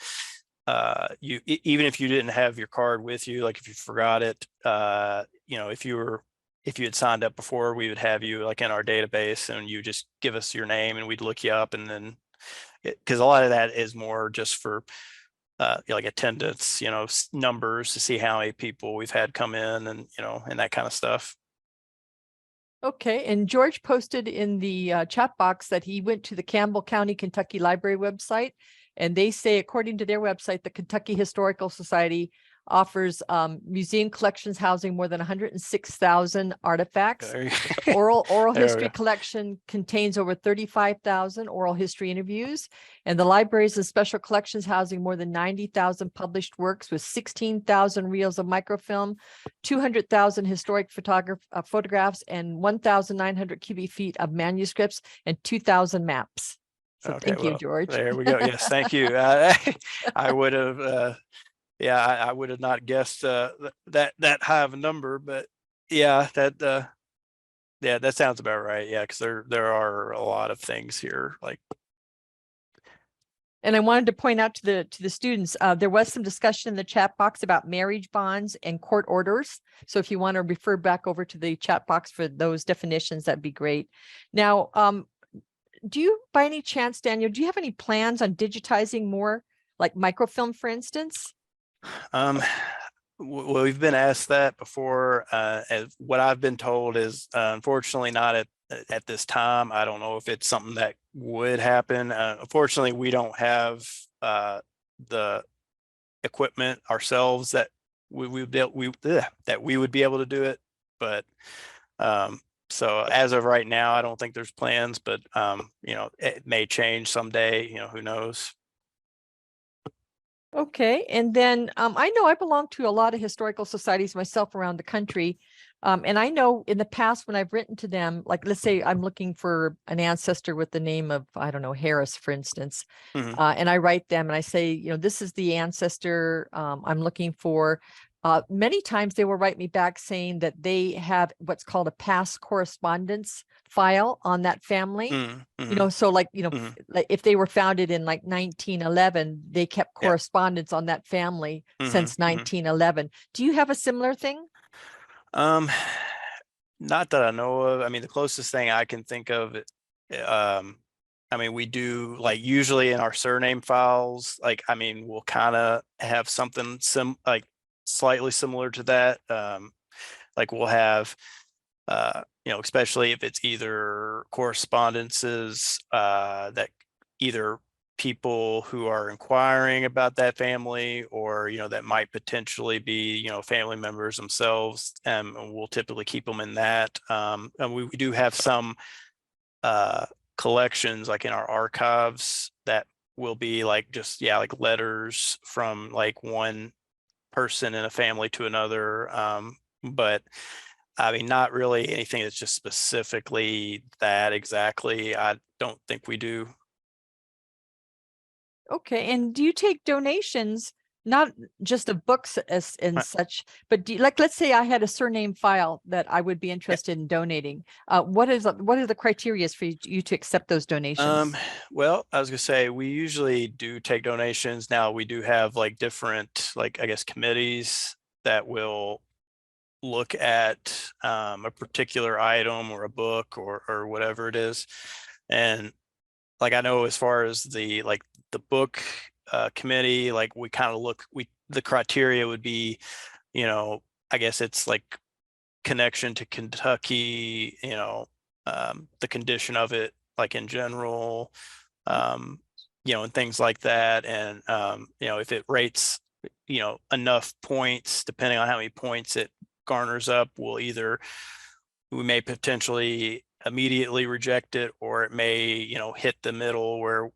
Speaker 2: even if you didn't have your card with you, like if you forgot it, if you had signed up before, we would have you like in our database, and you just give us your name and we'd look you up. And then because a lot of that is more just for like attendance, numbers to see how many people we've had come in, and and that kind of stuff.
Speaker 1: Okay, and George posted in the chat box that he went to the Campbell County, Kentucky Library website, and they say, according to their website, the Kentucky Historical Society offers museum collections housing more than 106,000 artifacts. Oral history collection contains over 35,000 oral history interviews, and the libraries and special collections housing more than 90,000 published works with 16,000 reels of microfilm, 200,000 historic photographs, and 1,900 cubic feet of manuscripts, and 2,000 maps. So
Speaker 2: Okay,
Speaker 1: thank you, George.
Speaker 2: There we go. Yes, thank you. I would have, I would have not guessed that high of a number, but yeah, that sounds about right. Yeah, because there are a lot of things here. Like,
Speaker 1: and I wanted to point out to the students, there was some discussion in the chat box about marriage bonds and court orders. So if you want to refer back over to the chat box for those definitions, that'd be great. Now, do you, by any chance, Daniel, do you have any plans on digitizing more, like microfilm, for instance?
Speaker 2: Well, we've been asked that before. And what I've been told is, unfortunately, not at this time. I don't know if it's something that would happen. Unfortunately, we don't have the equipment ourselves that we would be able to do it. But So as of right now, I don't think there's plans, but you know, it may change someday, you know, who knows?
Speaker 1: Okay, and then I know I belong to a lot of historical societies myself around the country. And I know in the past when I've written to them, like let's say I'm looking for an ancestor with the name of, I don't know, Harris, for instance.
Speaker 2: Mhm.
Speaker 1: And I write them and I say, you know, this is the ancestor I'm looking for. Many times they will write me back saying that they have what's called a past correspondence file on that family.
Speaker 2: Mhm.
Speaker 1: You know, so like, you know,
Speaker 2: Mhm.
Speaker 1: like if they were founded in like 1911, they kept
Speaker 2: Yeah.
Speaker 1: correspondence on that family
Speaker 2: Mhm.
Speaker 1: since
Speaker 2: Mhm.
Speaker 1: 1911. Do you have a similar thing?
Speaker 2: Um, not that I know of. I mean, the closest thing I can think of, I mean, we do like usually in our surname files, like, I mean, we'll kind of have something like slightly similar to that. Like we'll have, you know, especially if it's either correspondences that either people who are inquiring about that family or, you know, that might potentially be, you know, family members themselves. And we'll typically keep them in that. And we do have some collections like in our archives that will be like just, yeah, like letters from like one person in a family to another. But I mean, not really anything that's just specifically that exactly. I don't think we do.
Speaker 1: Okay, and do you take donations, not just of books as and
Speaker 2: Uh,
Speaker 1: such, but do you, like let's say I had a surname file that I would be
Speaker 2: yeah.
Speaker 1: interested in donating. What are the criteria for you to accept those donations?
Speaker 2: Well, I was gonna say we usually do take donations. Now we do have like different, like I guess, committees that will look at a particular item or a book or whatever it is. And like I know as far as the book committee, like we kind of look, the criteria would be, you know, I guess it's like connection to Kentucky, you know, the condition of it, like in general, um, you know, and things like that. And, you know, if it rates, you know, enough points, depending on how many points it garners up, we may potentially immediately reject it, or it may, you know, hit the middle where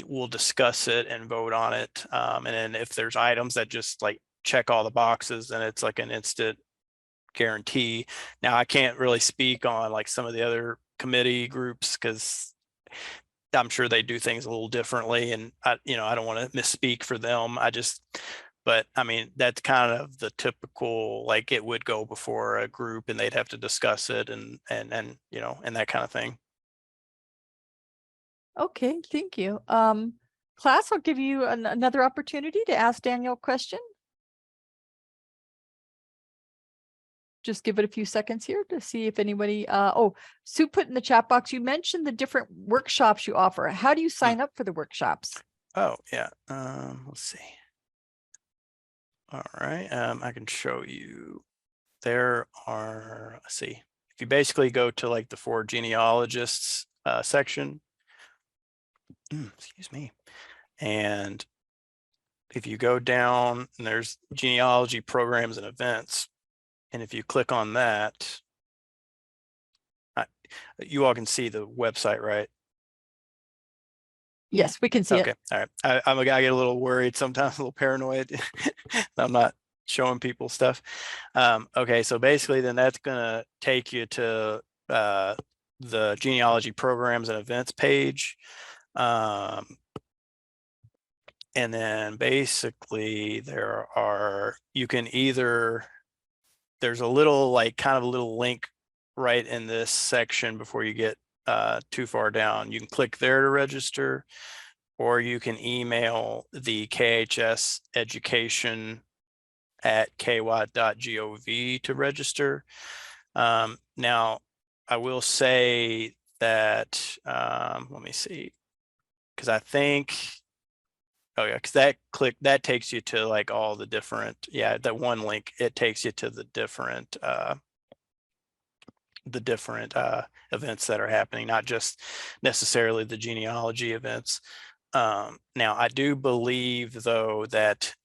Speaker 2: we'll discuss it and vote on it. And then if there's items that just like check all the boxes, then it's like an instant guarantee. Now, I can't really speak on like some of the other committee groups because I'm sure they do things a little differently, and you know, I don't want to misspeak for them. But I mean, that's kind of the typical, like it would go before a group and they'd have to discuss it and you know, and that kind of thing.
Speaker 1: Okay, thank you. Class, I'll give you another opportunity to ask Daniel a question. Just give it a few seconds here to see if anybody, oh, Sue put in the chat box, you mentioned the different workshops you offer. How do you sign up for the workshops?
Speaker 2: Oh yeah. Let's see. All right. I can show you. There are, let's see, if you basically go to like the for genealogists section, excuse me, and if you go down and there's genealogy programs and events, and if you click on that, you all can see the website, right?
Speaker 1: Yes, we can see
Speaker 2: Okay,
Speaker 1: it.
Speaker 2: all right. I'm a guy, I get a little worried sometimes, a little paranoid. I'm not showing people stuff. Okay, so basically then that's gonna take you to the genealogy programs and events page. And then basically you can either, there's a little like kind of a little link right in this section before you get too far down. You can click there to register, or you can email the KHS education at ky.gov to register. Now, I will say that, let me see, because I think, oh yeah, because that takes you to like all the different, yeah, that one link, it takes you to the different events that are happening, not just necessarily the genealogy events. Now, I do believe though that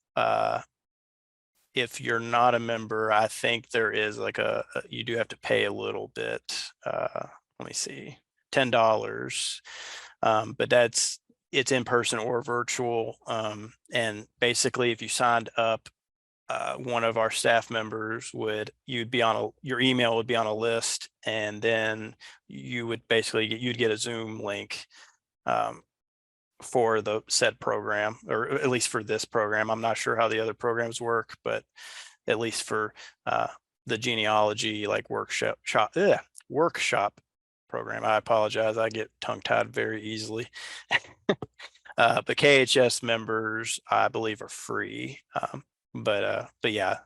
Speaker 2: if you're not a member, I think there is like you do have to pay a little bit. Let me see, $10. But it's in person or virtual. And basically if you signed up, one of our staff members your email would be on a list, and then you would you'd get a Zoom link for the said program, or at least for this program. I'm not sure how the other programs work, but at least for the genealogy like workshop program. I apologize, I get tongue-tied very easily. But KHS members, I believe, are free. But yeah,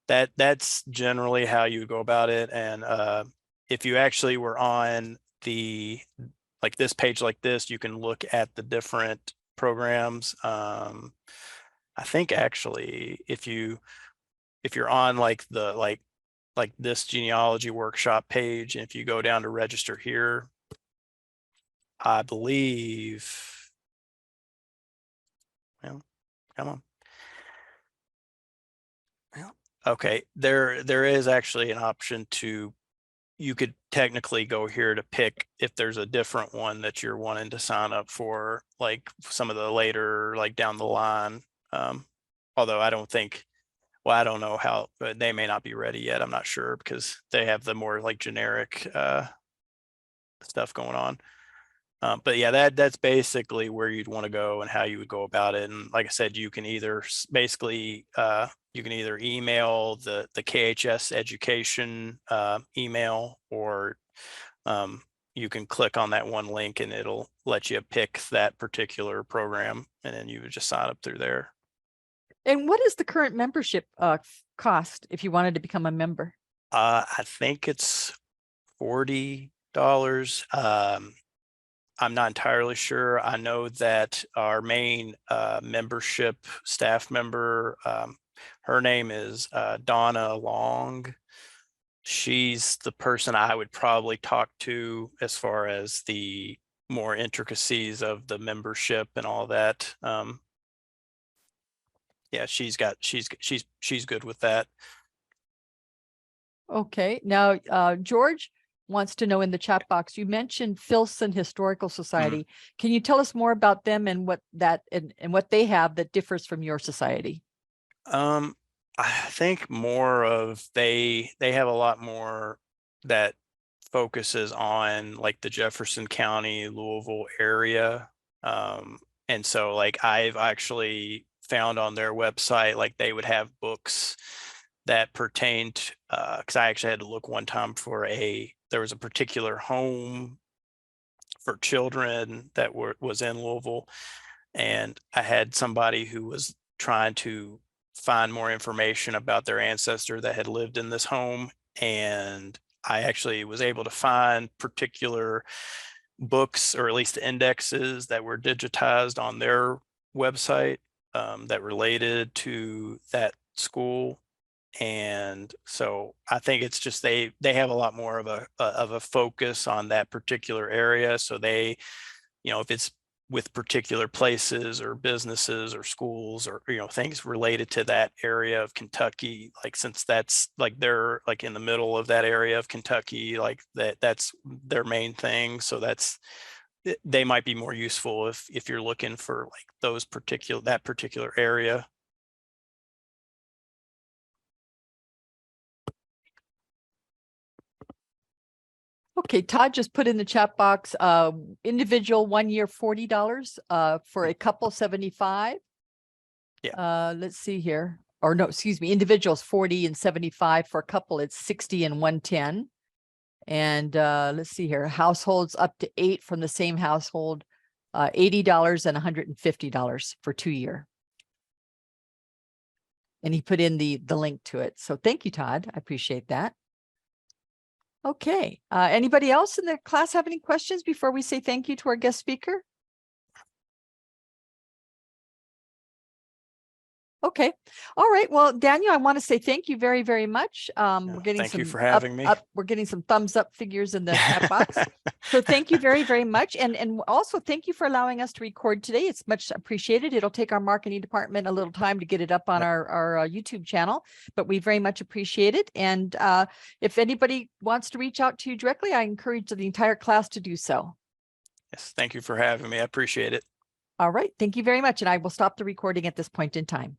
Speaker 2: that's generally how you go about it. And if you actually were on like this page like this, you can look at the different programs. I think actually if you're on like this genealogy workshop page, and if you go down to register here, I believe, well, come on. Well, okay, there is actually an option you could technically go here to pick if there's a different one that you're wanting to sign up for, like some of the later, like down the line. Although I don't know how, but they may not be ready yet. I'm not sure, because they have the more like generic stuff going on. But yeah, that's basically where you'd want to go and how you would go about it. And like I said, you can either basically you can either email the KHS education email, or you can click on that one link and it'll let you pick that particular program, and then you would just sign up through there.
Speaker 1: And what is the current membership cost if you wanted to become a member?
Speaker 2: I think it's $40. I'm not entirely sure. I know that our main membership staff member, her name is Donna Long. She's the person I would probably talk to as far as the more intricacies of the membership and all that. Yeah, she's good with that.
Speaker 1: Okay, now George wants to know in the chat box, you mentioned Filson Historical Society. Can you tell us more about them and what they have that differs from your society?
Speaker 2: I think more of they have a lot more that focuses on like the Jefferson County, Louisville area. And so like I've actually found on their website, like they would have books that pertained, because I actually had to look one time for there was a particular home for children that was in Louisville, and I had somebody who was trying to find more information about their ancestor that had lived in this home, and I actually was able to find particular books, or at least indexes, that were digitized on their website that related to that school. And so I think it's just they have a lot more of a focus on that particular area. So they, if it's with particular places or businesses or schools or things related to that area of Kentucky, like since that's like they're like in the middle of that area of Kentucky, like that's their main thing. So they might be more useful if you're looking for like that particular area.
Speaker 1: Okay, Todd just put in the chat box, individual 1 year, $40, for a couple 75.
Speaker 2: Yeah.
Speaker 1: Let's see here. Or no, excuse me, individuals 40 and 75. For a couple, it's 60 and 110. And let's see here, households up to 8 from the same household, $80 and $150 for 2 year. And he put in the link to it. So thank you, Todd. I appreciate that. Okay. Anybody else in the class have any questions before we say thank you to our guest speaker? Okay. All right. Well, Daniel, I want to say thank you very, very much. We're getting
Speaker 2: Thank
Speaker 1: some
Speaker 2: you for having me.
Speaker 1: we're getting some thumbs up figures in the chat box. So thank you very, very much. And also thank you for allowing us to record today. It's much appreciated. It'll take our marketing department a little time to get it up on our YouTube channel, but we very much appreciate it. And if anybody wants to reach out to you directly, I encourage the entire class to do so.
Speaker 2: Yes, thank you for having me. I appreciate it.
Speaker 1: All right. Thank you very much. And I will stop the recording at this point in time.